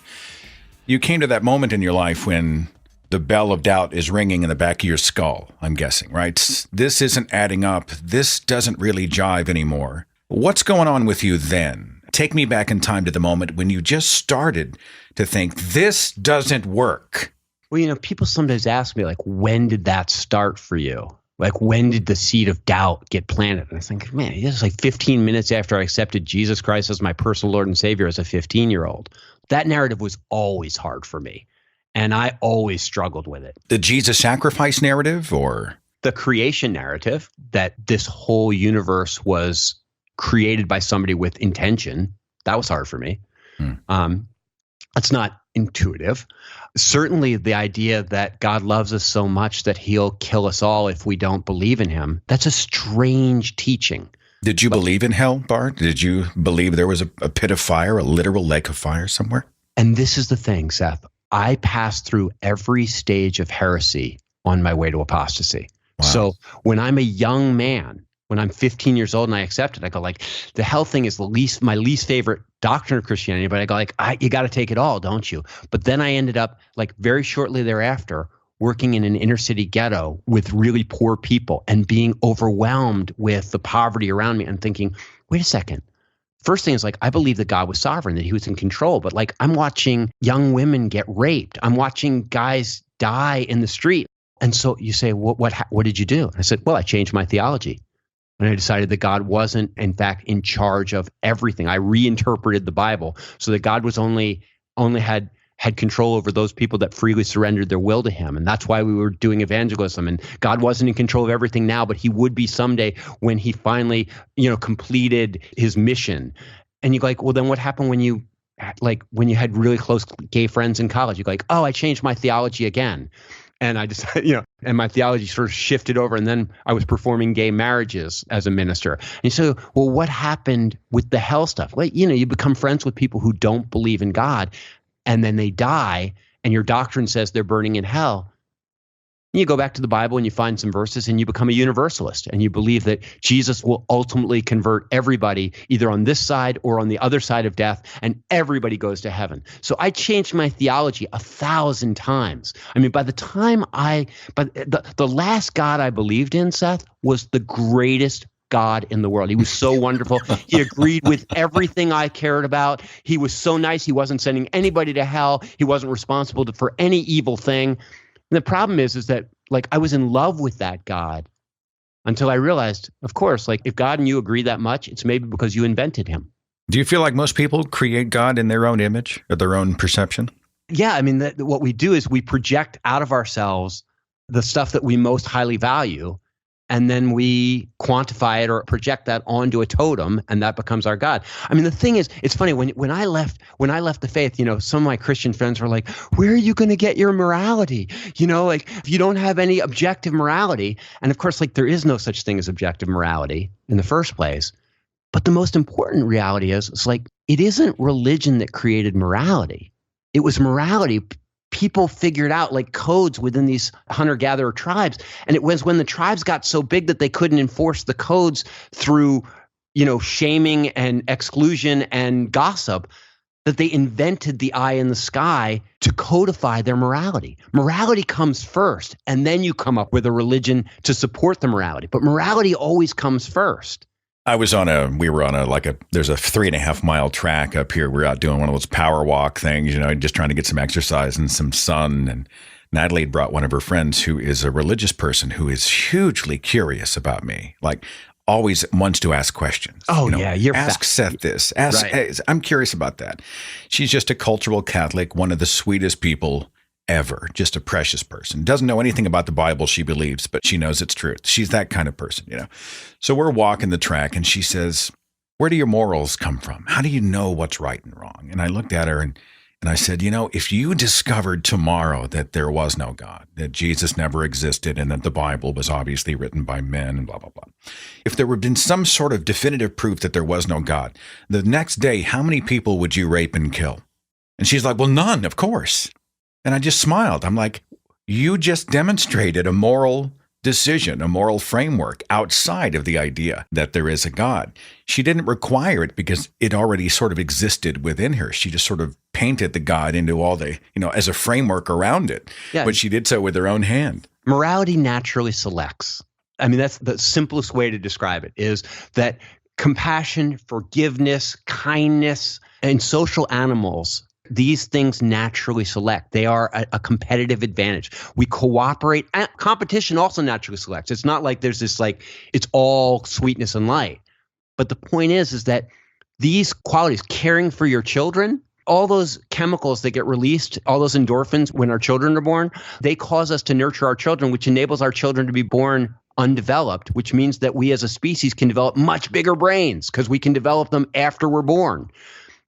You came to that moment in your life when the bell of doubt is ringing in the back of your skull, I'm guessing, right? This isn't adding up. This doesn't really jive anymore. What's going on with you then? Take me back in time to the moment when you just started to think, this doesn't work. Well, people sometimes ask me, like, when did that start for you? Like, when did the seed of doubt get planted? And I think, man, it was like 15 minutes after I accepted Jesus Christ as my personal Lord and Savior as a 15-year-old. That narrative was always hard for me, and I always struggled with it. The Jesus sacrifice narrative, or? The creation narrative, that this whole universe was created by somebody with intention. That was hard for me. That's not intuitive. Certainly the idea that God loves us so much that he'll kill us all if we don't believe in him. That's a strange teaching. Did you believe in hell, Bart? Did you believe there was a pit of fire, a literal lake of fire somewhere? And this is the thing, Seth. I passed through every stage of heresy on my way to apostasy. Wow. So when I'm a young man, when I'm 15 years old and I accept it, I go like, the hell thing is my least favorite doctrine of Christianity, but I go like, you got to take it all, don't you? But then I ended up, like, very shortly thereafter, working in an inner city ghetto with really poor people and being overwhelmed with the poverty around me and thinking, wait a second. First thing is, like, I believe that God was sovereign, that he was in control, but like, I'm watching young women get raped. I'm watching guys die in the street. And so you say, what did you do? I said, well, I changed my theology. And I decided that God wasn't, in fact, in charge of everything. I reinterpreted the Bible so that God was only had control over those people that freely surrendered their will to him. And that's why we were doing evangelism. And God wasn't in control of everything now, but he would be someday when he finally, completed his mission. And you're like, well, then what happened when you had really close gay friends in college? You're like, oh, I changed my theology again. And I decided, and my theology sort of shifted over, and then I was performing gay marriages as a minister. And so, well, what happened with the hell stuff? Well, you become friends with people who don't believe in God, and then they die, and your doctrine says they're burning in hell. You go back to the Bible and you find some verses and you become a universalist, and you believe that Jesus will ultimately convert everybody either on this side or on the other side of death, and everybody goes to heaven. So I changed my theology 1,000 times. I mean, by the time the last God I believed in, Seth, was the greatest God in the world. He was so wonderful. He agreed with everything I cared about. He was so nice. He wasn't sending anybody to hell. He wasn't responsible for any evil thing. And the problem is that, like, I was in love with that God until I realized, of course, like, if God and you agree that much, it's maybe because you invented him. Do you feel like most people create God in their own image or their own perception? Yeah, I mean, what we do is we project out of ourselves the stuff that we most highly value, and then we quantify it or project that onto a totem, and that becomes our God. I mean, the thing is, it's funny, when I left the faith, some of my Christian friends were like, where are you going to get your morality? Like, if you don't have any objective morality, and of course, like, there is no such thing as objective morality in the first place. But the most important reality is, it's like, it isn't religion that created morality. It was morality. People figured out, like, codes within these hunter-gatherer tribes. And it was when the tribes got so big that they couldn't enforce the codes through shaming and exclusion and gossip, that they invented the eye in the sky to codify their morality. Morality comes first, and then you come up with a religion to support the morality. But morality always comes first. there's a 3.5 mile track up here. We're out doing one of those power walk things, just trying to get some exercise and some sun. And Natalie had brought one of her friends who is a religious person who is hugely curious about me, like always wants to ask questions. Oh, yeah. You're ask Seth this. Right. I'm curious about that. She's just a cultural Catholic, one of the sweetest people ever, just a precious person. Doesn't know anything about the Bible she believes, but she knows it's truth. She's that kind of person, So we're walking the track and she says, where do your morals come from? How do you know what's right and wrong? And I looked at her and I said, if you discovered tomorrow that there was no God, that Jesus never existed and that the Bible was obviously written by men and blah, blah, blah. If there had been some sort of definitive proof that there was no God, the next day, how many people would you rape and kill? And she's like, well, none, of course. And I just smiled. I'm like, you just demonstrated a moral decision, a moral framework outside of the idea that there is a God. She didn't require it because it already sort of existed within her. She just sort of painted the God into all the, as a framework around it. Yeah. But she did so with her own hand. Morality naturally selects. I mean, that's the simplest way to describe it, is that compassion, forgiveness, kindness, and social animals, these things naturally select. They are a competitive advantage. We cooperate. And competition also naturally selects. It's not like there's this it's all sweetness and light. But the point is that these qualities, caring for your children, all those chemicals that get released, all those endorphins when our children are born, they cause us to nurture our children, which enables our children to be born undeveloped, which means that we as a species can develop much bigger brains because we can develop them after we're born.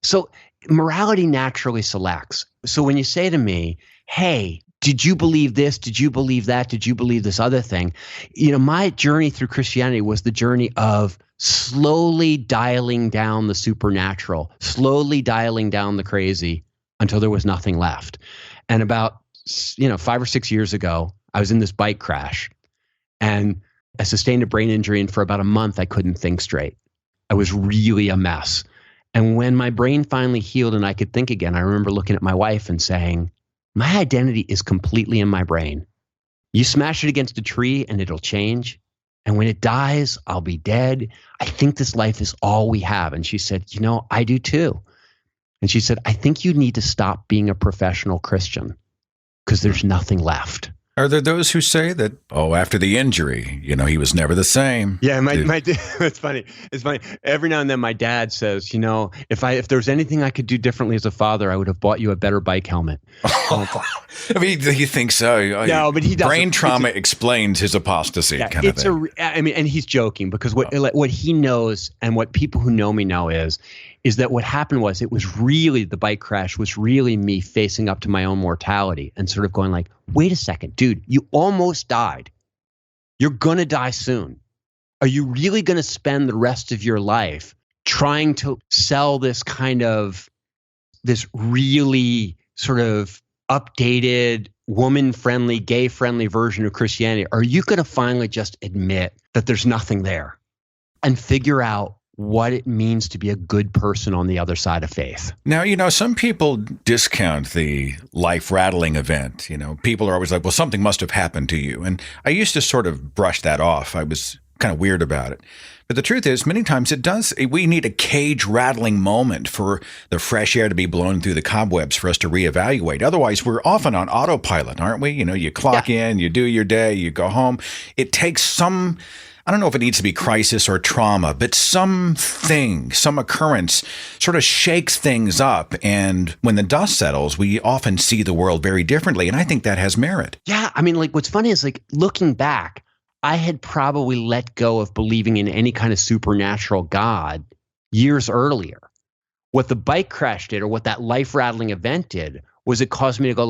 So morality naturally selects. So when you say to me, hey, did you believe this? Did you believe that? Did you believe this other thing? My journey through Christianity was the journey of slowly dialing down the supernatural, slowly dialing down the crazy until there was nothing left. And about 5 or 6 years ago, I was in this bike crash and I sustained a brain injury, and for about a month I couldn't think straight. I was really a mess. And when my brain finally healed and I could think again, I remember looking at my wife and saying, my identity is completely in my brain. You smash it against a tree and it'll change. And when it dies, I'll be dead. I think this life is all we have. And she said, I do too. And she said, I think you need to stop being a professional Christian because there's nothing left. Are there those who say that, after the injury, he was never the same? Yeah, my it's funny. It's funny. Every now and then my dad says, if there was anything I could do differently as a father, I would have bought you a better bike helmet. I mean, he thinks so. No, but he doesn't. Brain trauma explains his apostasy kind of thing. And he's joking because what he knows and what people who know me know is that what happened was the bike crash was really me facing up to my own mortality and sort of going like, wait a second, dude, you almost died. You're going to die soon. Are you really going to spend the rest of your life trying to sell this really sort of updated, woman-friendly, gay-friendly version of Christianity? Or are you going to finally just admit that there's nothing there and figure out what it means to be a good person on the other side of faith? Now, some people discount the life-rattling event. People are always like, well, something must have happened to you. And I used to sort of brush that off. I was kind of weird about it. But the truth is, many times we need a cage-rattling moment for the fresh air to be blown through the cobwebs for us to reevaluate. Otherwise, we're often on autopilot, aren't we? You clock in, you do your day, you go home. It takes some, I don't know if it needs to be crisis or trauma, but something, some occurrence sort of shakes things up. And when the dust settles, we often see the world very differently. And I think that has merit. Yeah. I mean, what's funny is looking back, I had probably let go of believing in any kind of supernatural God years earlier. What the bike crash did, or what that life-rattling event did, was it caused me to go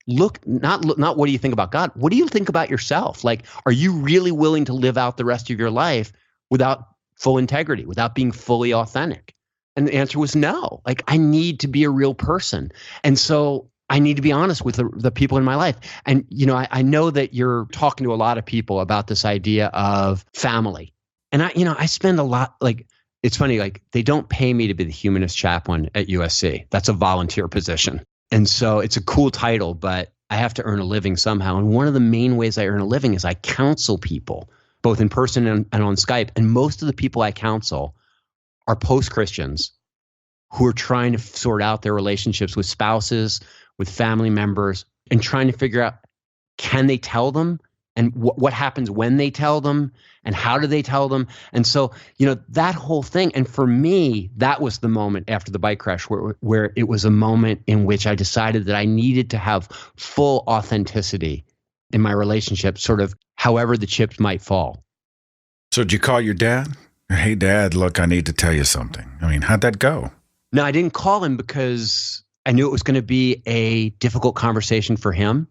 look, not what do you think about God? What do you think about yourself? Are you really willing to live out the rest of your life without full integrity, without being fully authentic? And the answer was no. I need to be a real person. And so I need to be honest with the people in my life. And, I know that you're talking to a lot of people about this idea of family. And I spend a lot, It's funny, like they don't pay me to be the humanist chaplain at USC. That's a volunteer position. And so it's a cool title, but I have to earn a living somehow. And one of the main ways I earn a living is I counsel people, both in person and on Skype. And most of the people I counsel are post-Christians who are trying to sort out their relationships with spouses, with family members, and trying to figure out, can they tell them? And what happens when they tell them? And how do they tell them? And so, that whole thing. And for me, that was the moment after the bike crash where it was a moment in which I decided that I needed to have full authenticity in my relationship, sort of however the chips might fall. So did you call your dad? Hey, Dad, look, I need to tell you something. I mean, how'd that go? No, I didn't call him because I knew it was going to be a difficult conversation for him.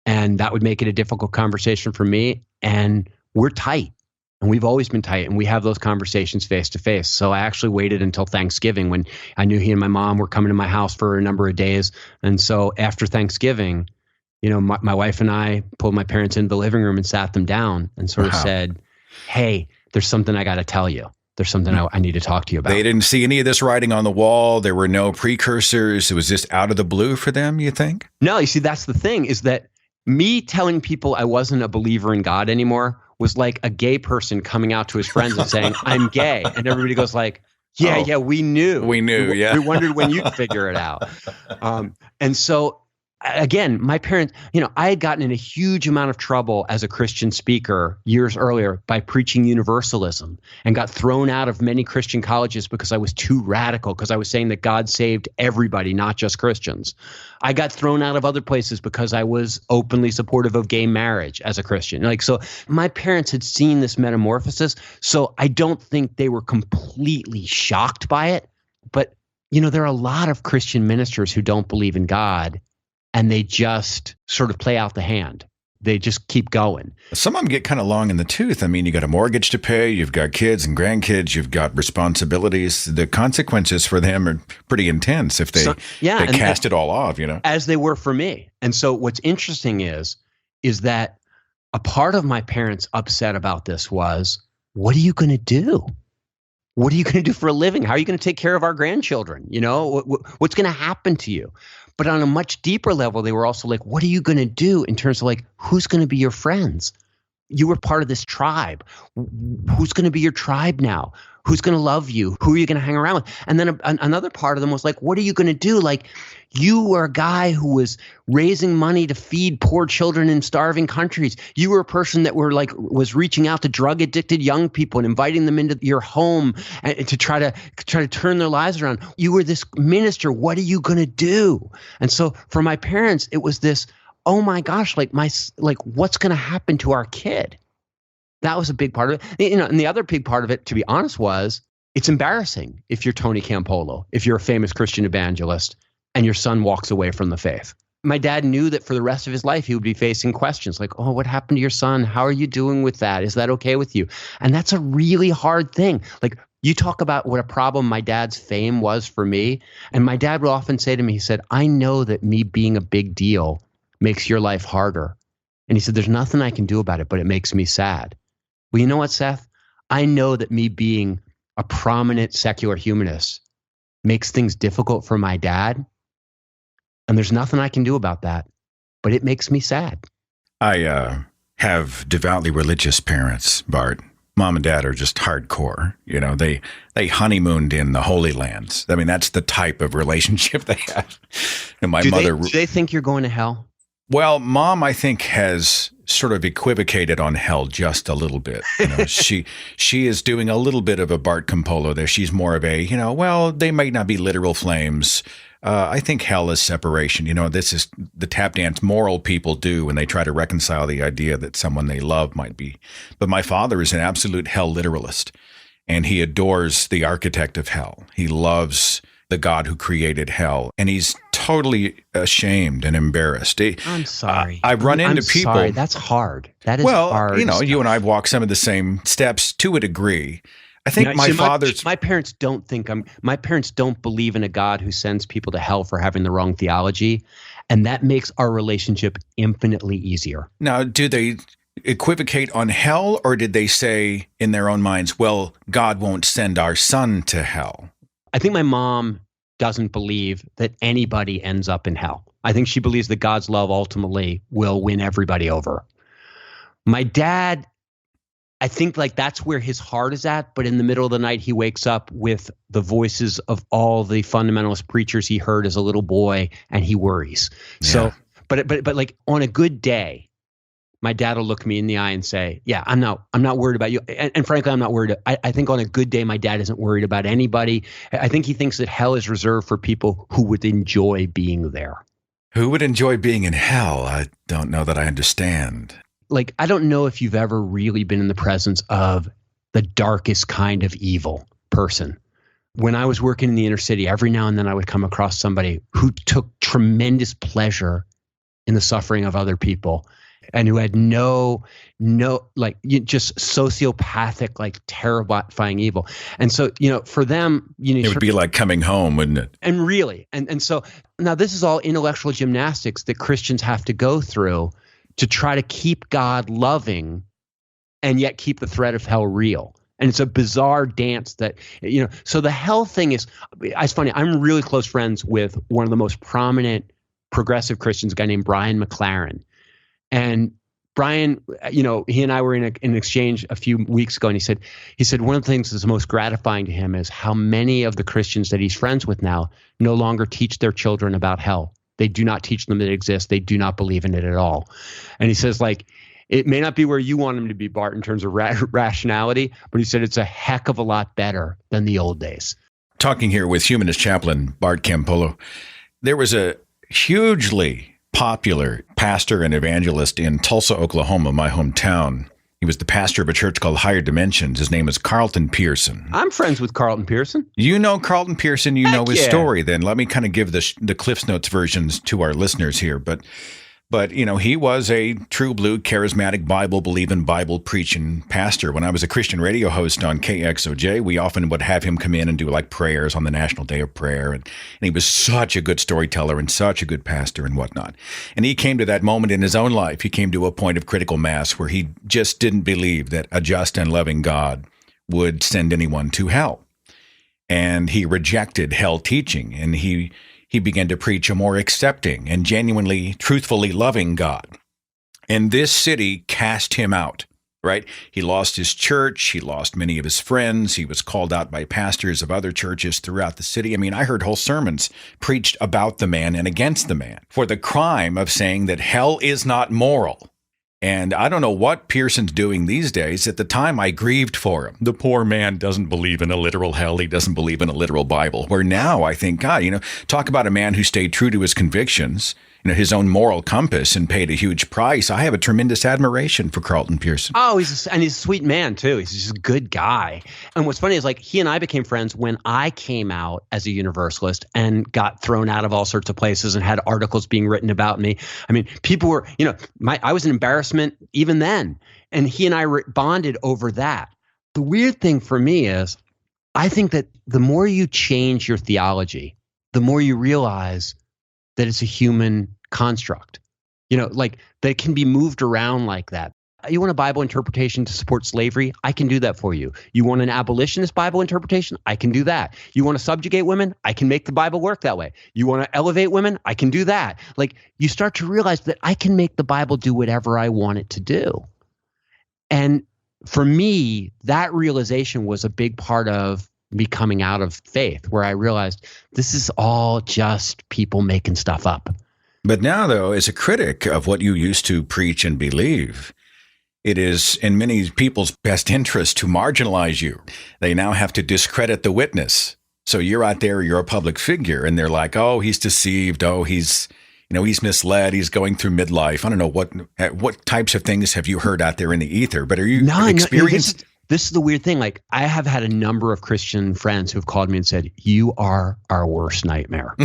And that would make it a difficult conversation for me. And we're tight. And we've always been tight. And we have those conversations face to face. So I actually waited until Thanksgiving when I knew he and my mom were coming to my house for a number of days. And so after Thanksgiving, my wife and I pulled my parents into the living room and sat them down and sort of said, hey, there's something I got to tell you. There's something I need to talk to you about. They didn't see any of this writing on the wall. There were no precursors. It was just out of the blue for them, you think? No, you see, that's the thing, is that me telling people I wasn't a believer in God anymore was like a gay person coming out to his friends and saying, I'm gay. And everybody goes like, yeah, we knew. We knew, yeah. We wondered when you'd figure it out. And so, again, my parents, I had gotten in a huge amount of trouble as a Christian speaker years earlier by preaching universalism and got thrown out of many Christian colleges because I was too radical, because I was saying that God saved everybody, not just Christians. I got thrown out of other places because I was openly supportive of gay marriage as a Christian. So my parents had seen this metamorphosis. So I don't think they were completely shocked by it. But, there are a lot of Christian ministers who don't believe in God, and they just sort of play out the hand. They just keep going. Some of them get kind of long in the tooth. I mean, you got a mortgage to pay, you've got kids and grandkids, you've got responsibilities. The consequences for them are pretty intense if they cast it all off, As they were for me. And so what's interesting is that a part of my parents' upset about this was, what are you going to do? What are you going to do for a living? How are you going to take care of our grandchildren? What's going to happen to you? But on a much deeper level, they were also like, what are you going to do in terms of like, who's going to be your friends? You were part of this tribe. Who's going to be your tribe now? Who's going to love you? Who are you going to hang around with? And then another part of them was like, what are you going to do? Like, you were a guy who was raising money to feed poor children in starving countries. You were a person that was reaching out to drug addicted young people and inviting them into your home and to try to turn their lives around. You were this minister. What are you going to do? And so for my parents, it was this, oh my gosh, what's going to happen to our kid? That was a big part of it. And the other big part of it, to be honest, was it's embarrassing if you're Tony Campolo, if you're a famous Christian evangelist, and your son walks away from the faith. My dad knew that for the rest of his life, he would be facing questions like, oh, what happened to your son? How are you doing with that? Is that okay with you? And that's a really hard thing. Like, you talk about what a problem my dad's fame was for me. And my dad would often say to me, he said, I know that me being a big deal makes your life harder. And he said, there's nothing I can do about it, but it makes me sad. Well, you know what, Seth? I know that me being a prominent secular humanist makes things difficult for my dad. And there's nothing I can do about that, but it makes me sad. I have devoutly religious parents, Bart. Mom and Dad are just hardcore. They honeymooned in the Holy Lands. I mean, that's the type of relationship they have. And my mother. Do they think you're going to hell? Well, Mom, I think, has sort of equivocated on hell just a little bit. She is doing a little bit of a Bart Campolo there. She's more of a, well, they might not be literal flames. I think hell is separation. This is the tap dance moral people do when they try to reconcile the idea that someone they love might be. But my father is an absolute hell literalist, and he adores the architect of hell. He loves the God who created hell, and he's totally ashamed and embarrassed. I'm sorry. I've run into people. Sorry, that's hard. That is hard. You and I have walked some of the same steps to a degree. I think my parents don't believe in a God who sends people to hell for having the wrong theology, and that makes our relationship infinitely easier. Now, do they equivocate on hell, or did they say in their own minds, well, God won't send our son to hell? I think my mom doesn't believe that anybody ends up in hell. I think she believes that God's love ultimately will win everybody over. My dad, I think like that's where his heart is at, but in the middle of the night, he wakes up with the voices of all the fundamentalist preachers he heard as a little boy, and he worries. Yeah. So, but like on a good day, my dad will look me in the eye and say, yeah, I'm not worried about you. And frankly, I'm not worried. I think on a good day, my dad isn't worried about anybody. I think he thinks that hell is reserved for people who would enjoy being there. Who would enjoy being in hell? I don't know that I understand. Like, I don't know if you've ever really been in the presence of the darkest kind of evil person. When I was working in the inner city, every now and then I would come across somebody who took tremendous pleasure in the suffering of other people and who had no, like, just sociopathic, like terrifying evil. And so, for them, it would be like coming home, wouldn't it? And really, and so now this is all intellectual gymnastics that Christians have to go through to try to keep God loving and yet keep the threat of hell real. And it's a bizarre dance that, so the hell thing is, it's funny, I'm really close friends with one of the most prominent progressive Christians, a guy named Brian McLaren. And Brian, he and I were in an exchange a few weeks ago, and he said one of the things that's most gratifying to him is how many of the Christians that he's friends with now no longer teach their children about hell. They do not teach them that it exists. They do not believe in it at all. And he says, like, it may not be where you want them to be, Bart, in terms of rationality, but he said it's a heck of a lot better than the old days. Talking here with humanist chaplain Bart Campolo, there was a hugely popular pastor and evangelist in Tulsa, Oklahoma, my hometown. He was the pastor of a church called Higher Dimensions. His name is Carlton Pearson. I'm friends with Carlton Pearson. You know Carlton Pearson. You know his story. Then let me kind of give the Cliff's Notes versions to our listeners here. But he was a true blue, charismatic, Bible-believing, Bible-preaching pastor. When I was a Christian radio host on KXOJ, we often would have him come in and do like prayers on the National Day of Prayer. And he was such a good storyteller and such a good pastor and whatnot. And he came to that moment in his own life. He came to a point of critical mass where he just didn't believe that a just and loving God would send anyone to hell. And he rejected hell teaching, and he began to preach a more accepting and genuinely, truthfully loving God. And this city cast him out, right? He lost his church. He lost many of his friends. He was called out by pastors of other churches throughout the city. I mean, I heard whole sermons preached about the man and against the man for the crime of saying that hell is not moral. And I don't know what Pearson's doing these days. At the time, I grieved for him. The poor man doesn't believe in a literal hell. He doesn't believe in a literal Bible. Where now I think, God, talk about a man who stayed true to his convictions, his own moral compass, and paid a huge price. I have a tremendous admiration for Carlton Pearson. Oh, he's a sweet man too. He's just a good guy. And what's funny is, like, he and I became friends when I came out as a Universalist and got thrown out of all sorts of places and had articles being written about me. I mean, people were, I was an embarrassment even then. And he and I bonded over that. The weird thing for me is, I think that the more you change your theology, the more you realize that it's a human construct, like that can be moved around like that. You want a Bible interpretation to support slavery? I can do that for you. You want an abolitionist Bible interpretation? I can do that. You want to subjugate women? I can make the Bible work that way. You want to elevate women? I can do that. Like, you start to realize that I can make the Bible do whatever I want it to do. And for me, that realization was a big part of me coming out of faith, where I realized this is all just people making stuff up. But now, though, as a critic of what you used to preach and believe, it is in many people's best interest to marginalize you. They now have to discredit the witness. So you're out there, you're a public figure, and they're like, oh, he's deceived. Oh, he's misled. He's going through midlife. I don't know what types of things have you heard out there in the ether, but are you experienced? This is the weird thing. Like, I have had a number of Christian friends who've called me and said, you are our worst nightmare.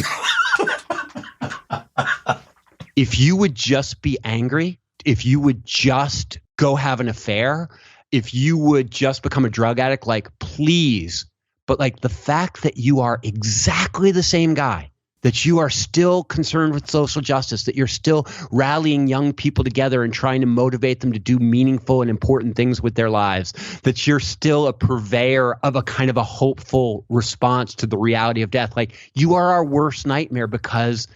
If you would just be angry, if you would just go have an affair, if you would just become a drug addict, like, please. But like, the fact that you are exactly the same guy, that you are still concerned with social justice, that you're still rallying young people together and trying to motivate them to do meaningful and important things with their lives, that you're still a purveyor of a kind of a hopeful response to the reality of death. Like, you are our worst nightmare because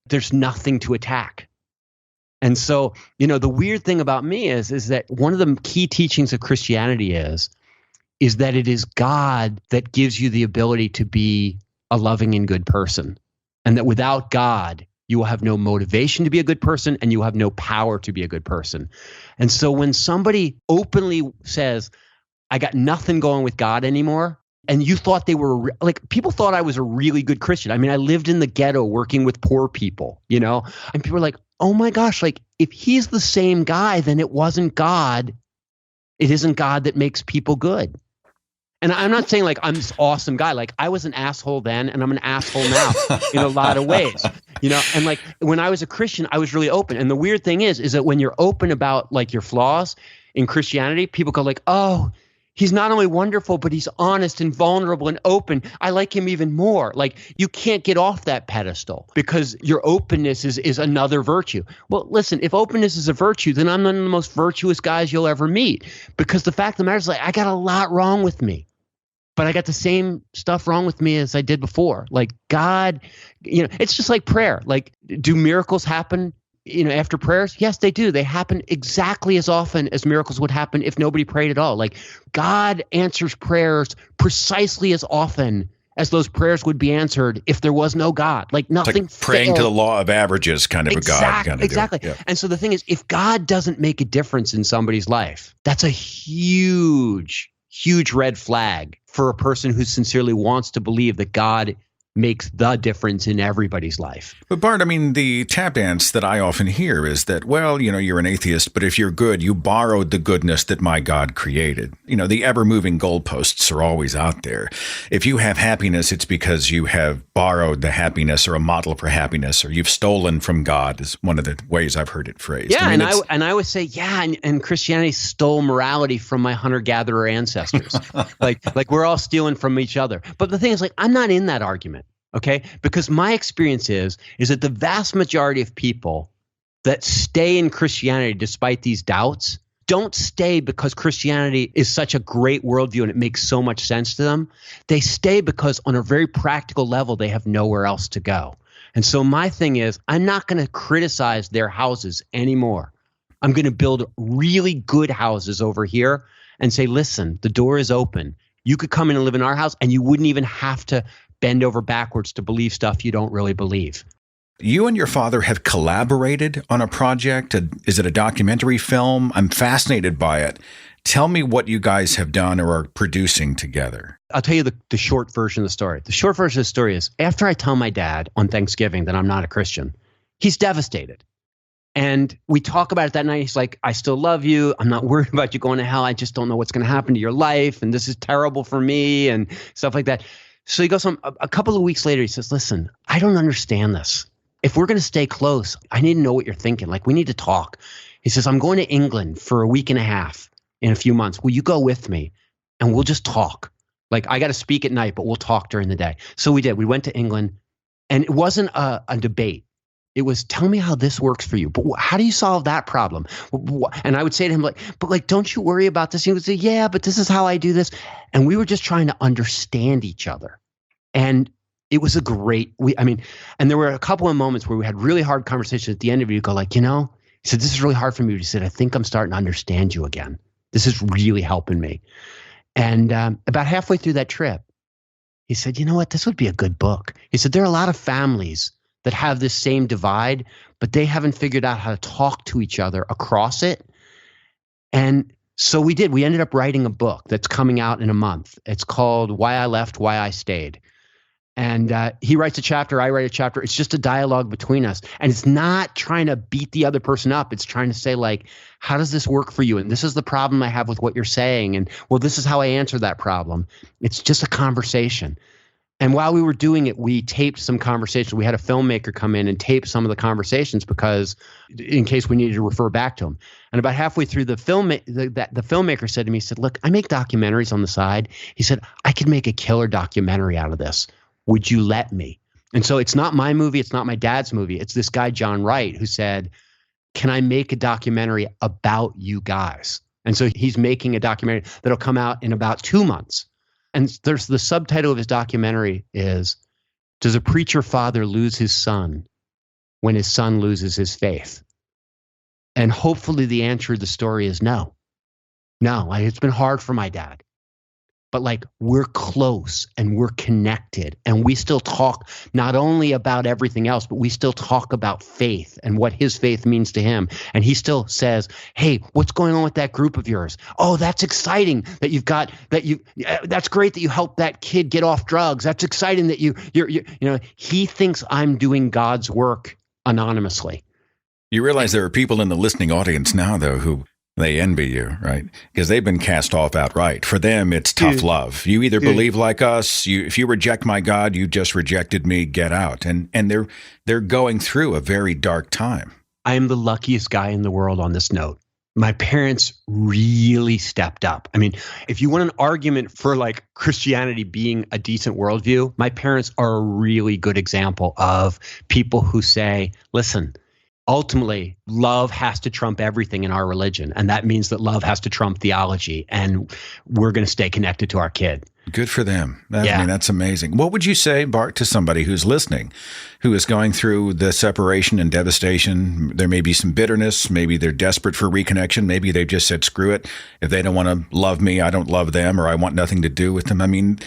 there's nothing to attack. And so, the weird thing about me is that one of the key teachings of Christianity is that it is God that gives you the ability to be a loving and good person. And that without God, you will have no motivation to be a good person and you will have no power to be a good person. And so when somebody openly says, I got nothing going with God anymore, and you thought they were people thought I was a really good Christian. I mean, I lived in the ghetto working with poor people, and people were like, oh my gosh, like if he's the same guy, then it wasn't God. It isn't God that makes people good. And I'm not saying like I'm this awesome guy. Like I was an asshole then and I'm an asshole now in a lot of ways, and like when I was a Christian, I was really open. And the weird thing is that when you're open about like your flaws in Christianity, people go like, oh, he's not only wonderful, but he's honest and vulnerable and open. I like him even more. Like you can't get off that pedestal because your openness is another virtue. Well, listen, if openness is a virtue, then I'm one of the most virtuous guys you'll ever meet, because the fact of the matter is like I got a lot wrong with me. But I got the same stuff wrong with me as I did before. Like God, it's just like prayer. Like, do miracles happen, after prayers? Yes, they do. They happen exactly as often as miracles would happen if nobody prayed at all. Like God answers prayers precisely as often as those prayers would be answered if there was no God. Like nothing. It's like praying to the law of averages kind of a God. Kind of exactly. Yeah. And so the thing is, if God doesn't make a difference in somebody's life, that's a huge red flag for a person who sincerely wants to believe that God makes the difference in everybody's life. But Bart, I mean, the tap dance that I often hear is that, well, you're an atheist, but if you're good, you borrowed the goodness that my God created. The ever-moving goalposts are always out there. If you have happiness, it's because you have borrowed the happiness or a model for happiness, or you've stolen from God is one of the ways I've heard it phrased. Yeah, I would say, and Christianity stole morality from my hunter-gatherer ancestors. like we're all stealing from each other. But the thing is, like, I'm not in that argument. Okay, because my experience is that the vast majority of people that stay in Christianity despite these doubts don't stay because Christianity is such a great worldview and it makes so much sense to them. They stay because on a very practical level, they have nowhere else to go. And so my thing is, I'm not going to criticize their houses anymore. I'm going to build really good houses over here and say, listen, the door is open. You could come in and live in our house and you wouldn't even have to bend over backwards to believe stuff you don't really believe. You and your father have collaborated on a project. Is it a documentary film? I'm fascinated by it. Tell me what you guys have done or are producing together. I'll tell you the short version of the story. The short version of the story is after I tell my dad on Thanksgiving that I'm not a Christian, he's devastated. And we talk about it that night. He's like, I still love you. I'm not worried about you going to hell. I just don't know what's going to happen to your life. And this is terrible for me and stuff like that. So he goes home. A couple of weeks later, he says, listen, I don't understand this. If we're going to stay close, I need to know what you're thinking. Like, we need to talk. He says, I'm going to England for a week and a half in a few months. Will you go with me? And we'll just talk. Like, I got to speak at night, but we'll talk during the day. So we did. We went to England, and it wasn't a debate. It was, tell me how this works for you. But how do you solve that problem? And I would say to him, but don't you worry about this? He would say, yeah, but this is how I do this. And we were just trying to understand each other. And it was and there were a couple of moments where we had really hard conversations at the end of it. You go like, he said, this is really hard for me. He said, I think I'm starting to understand you again. This is really helping me. And about halfway through that trip, he said, you know what? This would be a good book. He said, there are a lot of families that have this same divide, but they haven't figured out how to talk to each other across it. And so we did. We ended up writing a book that's coming out in a month. It's called Why I Left, Why I Stayed. And he writes a chapter, I write a chapter. It's just a dialogue between us. And it's not trying to beat the other person up. It's trying to say, like, how does this work for you? And this is the problem I have with what you're saying. And, well, this is how I answer that problem. It's just a conversation. And while we were doing it, we taped some conversations. We had a filmmaker come in and tape some of the conversations because in case we needed to refer back to them. And about halfway through the film, the filmmaker said to me, he said, look, I make documentaries on the side. He said, I could make a killer documentary out of this. Would you let me? And so it's not my movie. It's not my dad's movie. It's this guy, John Wright, who said, can I make a documentary about you guys? And so he's making a documentary that'll come out in about 2 months. And there's the subtitle of his documentary is, does a preacher father lose his son when his son loses his faith? And hopefully the answer to the story is no. No, it's been hard for my dad. But like, we're close and we're connected, and we still talk not only about everything else, but we still talk about faith and what his faith means to him. And he still says, hey, what's going on with that group of yours? Oh, that's exciting that you've got that's great that you helped that kid get off drugs. That's exciting that you're he thinks I'm doing God's work anonymously. You realize there are people in the listening audience now, though, who they envy you, right? Because they've been cast off outright. For them, it's tough love. You either believe like us. If you reject my God, you just rejected me. Get out. And they're going through a very dark time. I am the luckiest guy in the world on this note. My parents really stepped up. I mean, if you want an argument for like Christianity being a decent worldview, my parents are a really good example of people who say, listen, ultimately, love has to trump everything in our religion. And that means that love has to trump theology. And we're going to stay connected to our kid. Good for them. I mean, that's amazing. What would you say, Bart, to somebody who's listening, who is going through the separation and devastation? There may be some bitterness. Maybe they're desperate for reconnection. Maybe they've just said, screw it. If they don't want to love me, I don't love them, or I want nothing to do with them. I mean,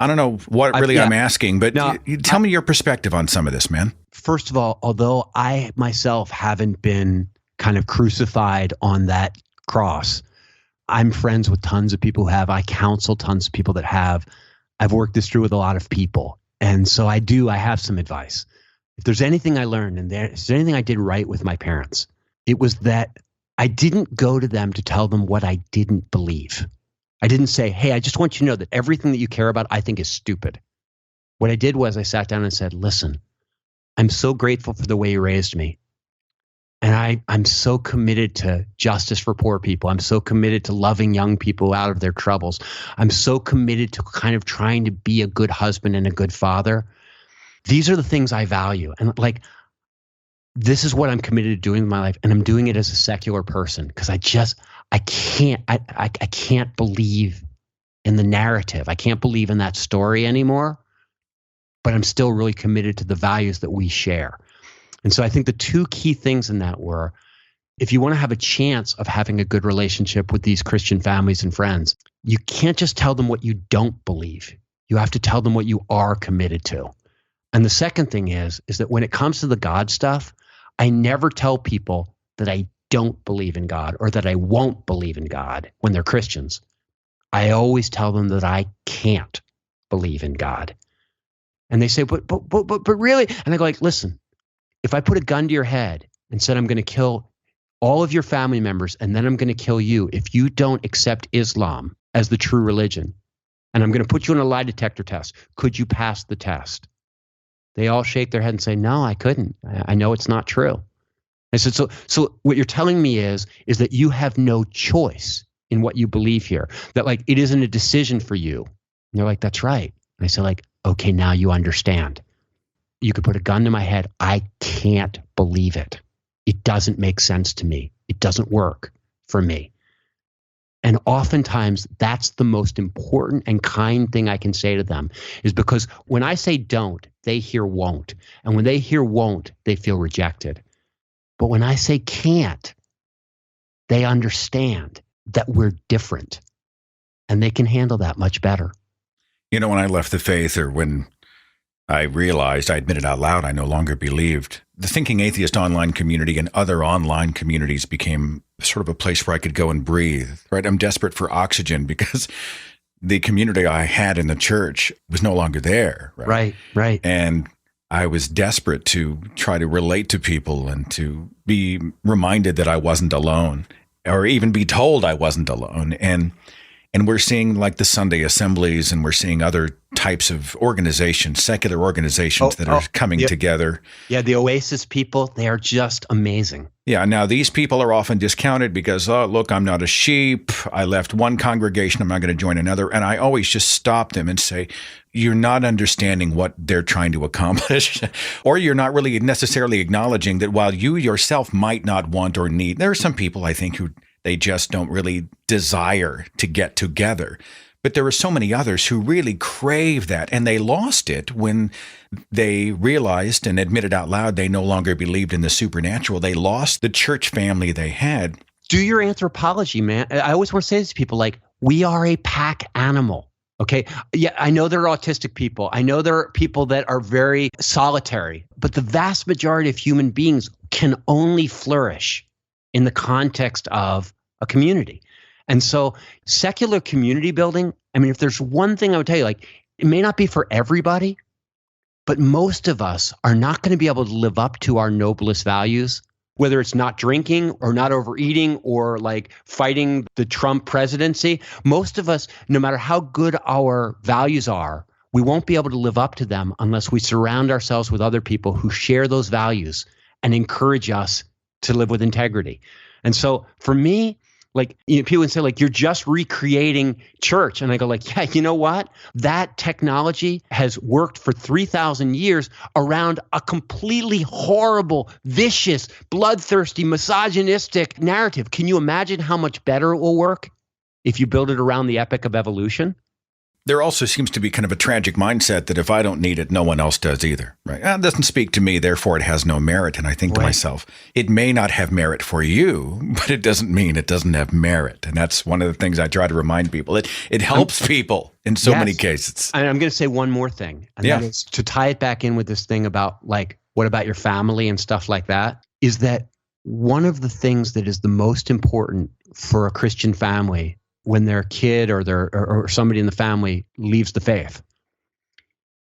I don't know what really I'm asking, but tell me your perspective on some of this, man. First of all, although I myself haven't been kind of crucified on that cross, I'm friends with tons of people who have. I counsel tons of people that have. I've worked this through with a lot of people. And so I have some advice. If there's anything I learned and there's anything I did right with my parents, it was that I didn't go to them to tell them what I didn't believe. I didn't say, hey, I just want you to know that everything that you care about, I think is stupid. What I did was I sat down and said, listen, I'm so grateful for the way you raised me. And I'm so committed to justice for poor people. I'm so committed to loving young people out of their troubles. I'm so committed to kind of trying to be a good husband and a good father. These are the things I value. And like, this is what I'm committed to doing in my life. And I'm doing it as a secular person because I can't believe in the narrative. I can't believe in that story anymore. But I'm still really committed to the values that we share. And so I think the two key things in that were, if you want to have a chance of having a good relationship with these Christian families and friends, you can't just tell them what you don't believe. You have to tell them what you are committed to. And the second thing is that when it comes to the God stuff, I never tell people that I don't believe in God or that I won't believe in God when they're Christians. I always tell them that I can't believe in God. And they say, but really? And I go like, listen, if I put a gun to your head and said, I'm going to kill all of your family members and then I'm going to kill you if you don't accept Islam as the true religion, and I'm going to put you on a lie detector test, could you pass the test? They all shake their head and say, no, I couldn't. I know it's not true. I said, so what you're telling me is that you have no choice in what you believe here, that like it isn't a decision for you. And they're like, that's right. And I said like, okay, now you understand. You could put a gun to my head. I can't believe it. It doesn't make sense to me. It doesn't work for me. And oftentimes that's the most important and kind thing I can say to them, is because when I say don't, they hear won't. And when they hear won't, they feel rejected. But when I say can't, they understand that we're different and they can handle that much better. You know, when I left the faith, or when I realized, I admitted out loud, I no longer believed, the Thinking Atheist online community and other online communities became sort of a place where I could go and breathe, right? I'm desperate for oxygen because the community I had in the church was no longer there. Right. And I was desperate to try to relate to people and to be reminded that I wasn't alone, or even be told I wasn't alone. And And we're seeing like the Sunday assemblies, and we're seeing other types of organizations, secular organizations that are coming together. Yeah, the Oasis people, they are just amazing. Yeah, now these people are often discounted because, oh, look, I'm not a sheep. I left one congregation. I'm not going to join another. And I always just stop them and say, you're not understanding what they're trying to accomplish, or you're not really necessarily acknowledging that while you yourself might not want or need, there are some people I think who they just don't really desire to get together. But there are so many others who really crave that, and they lost it when they realized and admitted out loud they no longer believed in the supernatural. They lost the church family they had. Do your anthropology, man. I always want to say this to people, like, we are a pack animal. Okay. Yeah, I know there are autistic people. I know there are people that are very solitary, but the vast majority of human beings can only flourish in the context of a community. And so secular community building, I mean, if there's one thing I would tell you, like, it may not be for everybody, but most of us are not going to be able to live up to our noblest values, whether it's not drinking or not overeating or like fighting the Trump presidency. Most of us, no matter how good our values are, we won't be able to live up to them unless we surround ourselves with other people who share those values and encourage us to live with integrity. And so for me, like, you know, people would say, like, you're just recreating church. And I go, like, yeah, you know what? That technology has worked for 3,000 years around a completely horrible, vicious, bloodthirsty, misogynistic narrative. Can you imagine how much better it will work if you build it around the epic of evolution? There also seems to be kind of a tragic mindset that if I don't need it, no one else does either, right? It doesn't speak to me, therefore it has no merit. And I think to myself, it may not have merit for you, but it doesn't mean it doesn't have merit. And that's one of the things I try to remind people. It helps people in so many cases. And I'm going to say one more thing, and that is to tie it back in with this thing about, like, what about your family and stuff like that, is that one of the things that is the most important for a Christian family when their kid or somebody in the family leaves the faith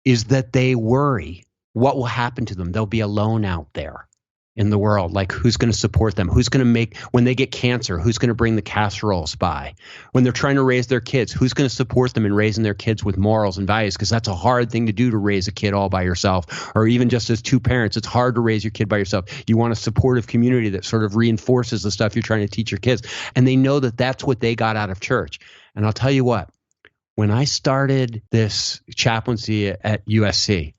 is that they worry what will happen to them. They'll be alone out there in the world. Like, who's going to support them? Who's going to make, when they get cancer, who's going to bring the casseroles by? When they're trying to raise their kids, who's going to support them in raising their kids with morals and values? Because that's a hard thing to do, to raise a kid all by yourself, or even just as two parents. It's hard to raise your kid by yourself. You want a supportive community that sort of reinforces the stuff you're trying to teach your kids. And they know that that's what they got out of church. And I'll tell you what, when I started this chaplaincy at USC,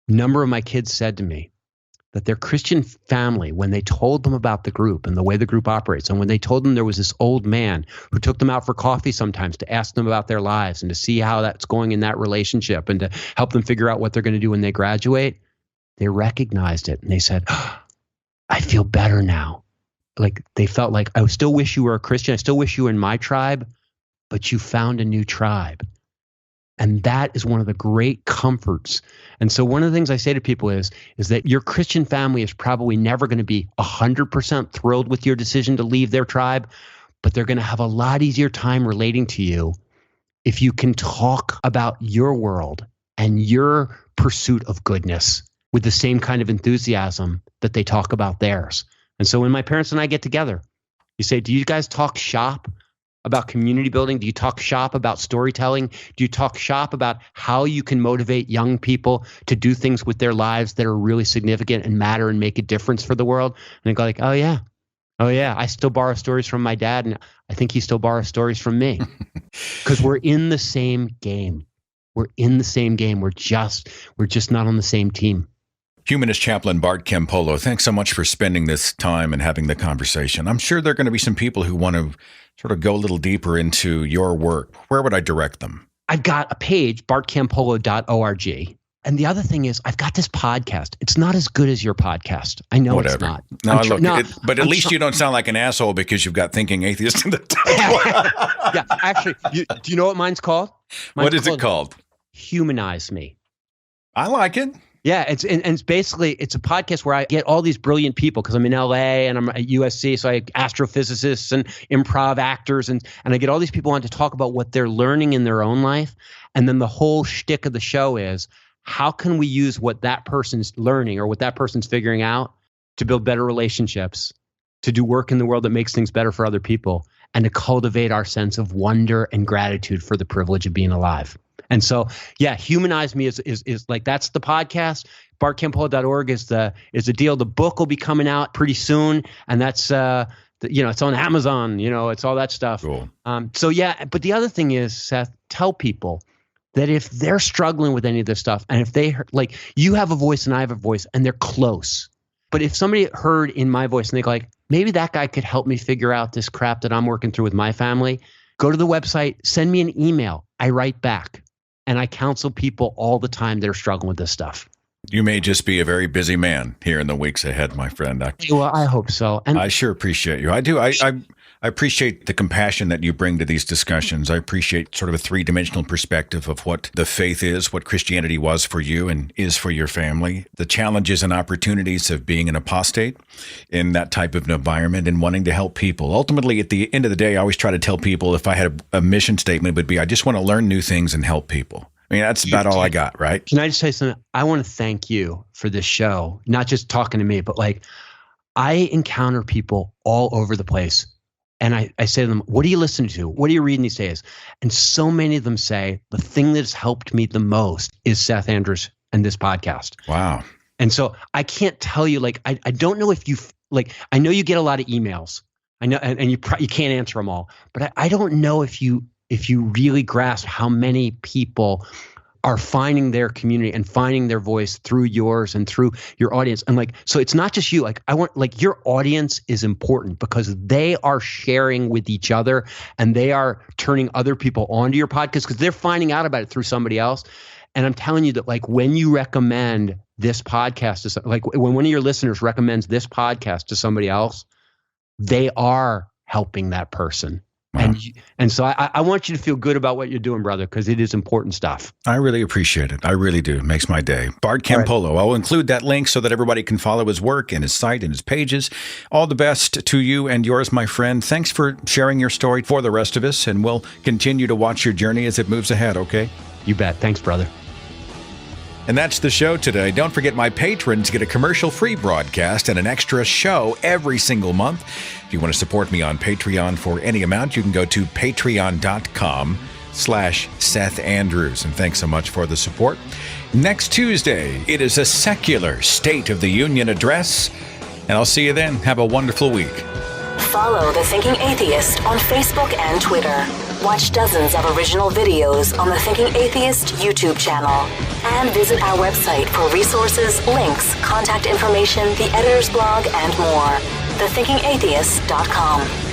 a number of my kids said to me that their Christian family, when they told them about the group and the way the group operates, and when they told them there was this old man who took them out for coffee sometimes to ask them about their lives and to see how that's going in that relationship and to help them figure out what they're going to do when they graduate, they recognized it and they said, oh, I feel better now. Like, they felt like, I still wish you were a Christian. I still wish you were in my tribe, but you found a new tribe. And that is one of the great comforts. And so one of the things I say to people is that your Christian family is probably never going to be 100% thrilled with your decision to leave their tribe, but they're going to have a lot easier time relating to you if you can talk about your world and your pursuit of goodness with the same kind of enthusiasm that they talk about theirs. And so when my parents and I get together, you say, do you guys talk shop about community building? Do you talk shop about storytelling? Do you talk shop about how you can motivate young people to do things with their lives that are really significant and matter and make a difference for the world? And they go like, oh yeah, I still borrow stories from my dad, and I think he still borrows stories from me. Because we're in the same game. We're in the same game. We're just not on the same team. Humanist chaplain Bart Campolo, thanks so much for spending this time and having the conversation. I'm sure there are going to be some people who want to sort of go a little deeper into your work. Where would I direct them? I've got a page, bartcampolo.org. And the other thing is, I've got this podcast. It's not as good as your podcast. I know it's not. But at least you don't sound like an asshole because you've got Thinking Atheist in the title. Yeah, actually, do you know what mine's called? What is it called? Humanize Me. I like it. Yeah, it's basically, it's a podcast where I get all these brilliant people because I'm in LA and I'm at USC, so I have astrophysicists and improv actors, and I get all these people on to talk about what they're learning in their own life. And then the whole shtick of the show is, how can we use what that person's learning or what that person's figuring out to build better relationships, to do work in the world that makes things better for other people, and to cultivate our sense of wonder and gratitude for the privilege of being alive. And so, yeah, Humanize Me is like, that's the podcast. BartCampolo.org is the deal. The book will be coming out pretty soon, and that's it's on Amazon. It's all that stuff. Cool. So yeah, but the other thing is, Seth, tell people that if they're struggling with any of this stuff, and if they like, you have a voice and I have a voice, and they're close. But if somebody heard in my voice and they go like, maybe that guy could help me figure out this crap that I'm working through with my family, go to the website, send me an email. I write back. And I counsel people all the time that are struggling with this stuff. You may just be a very busy man here in the weeks ahead, my friend. Well, I hope so. And I sure appreciate you. I do. I appreciate the compassion that you bring to these discussions. I appreciate sort of a three-dimensional perspective of what the faith is, what Christianity was for you and is for your family, the challenges and opportunities of being an apostate in that type of environment and wanting to help people. Ultimately, at the end of the day, I always try to tell people, if I had a mission statement, it would be, I just want to learn new things and help people. I mean, that's about all I got, right? Can I just say something? I want to thank you for this show, not just talking to me, but like, I encounter people all over the place. And I say to them, what are you listening to? What are you reading these days? And so many of them say, the thing that's helped me the most is Seth Andrews and this podcast. Wow. And so I can't tell you, like, I don't know if you, like, I know you get a lot of emails. I know, and you can't answer them all, but I don't know if you really grasp how many people are finding their community and finding their voice through yours and through your audience. And like, so it's not just you, like, I want, like, your audience is important because they are sharing with each other and they are turning other people onto your podcast because they're finding out about it through somebody else. And I'm telling you that, like, when you recommend this podcast to, like, when one of your listeners recommends this podcast to somebody else, they are helping that person. Wow. And so I want you to feel good about what you're doing, brother, because it is important stuff. I really appreciate it. I really do. It makes my day. Bart Campolo. Right. I'll include that link so that everybody can follow his work and his site and his pages. All the best to you and yours, my friend. Thanks for sharing your story for the rest of us, and we'll continue to watch your journey as it moves ahead, okay? You bet. Thanks, brother. And that's the show today. Don't forget, my patrons get a commercial-free broadcast and an extra show every single month. If you want to support me on Patreon for any amount, you can go to patreon.com/Seth Andrews. And thanks so much for the support. Next Tuesday, it is a secular State of the Union address. And I'll see you then. Have a wonderful week. Follow The Thinking Atheist on Facebook and Twitter. Watch dozens of original videos on the Thinking Atheist YouTube channel. And visit our website for resources, links, contact information, the editor's blog, and more. thethinkingatheist.com.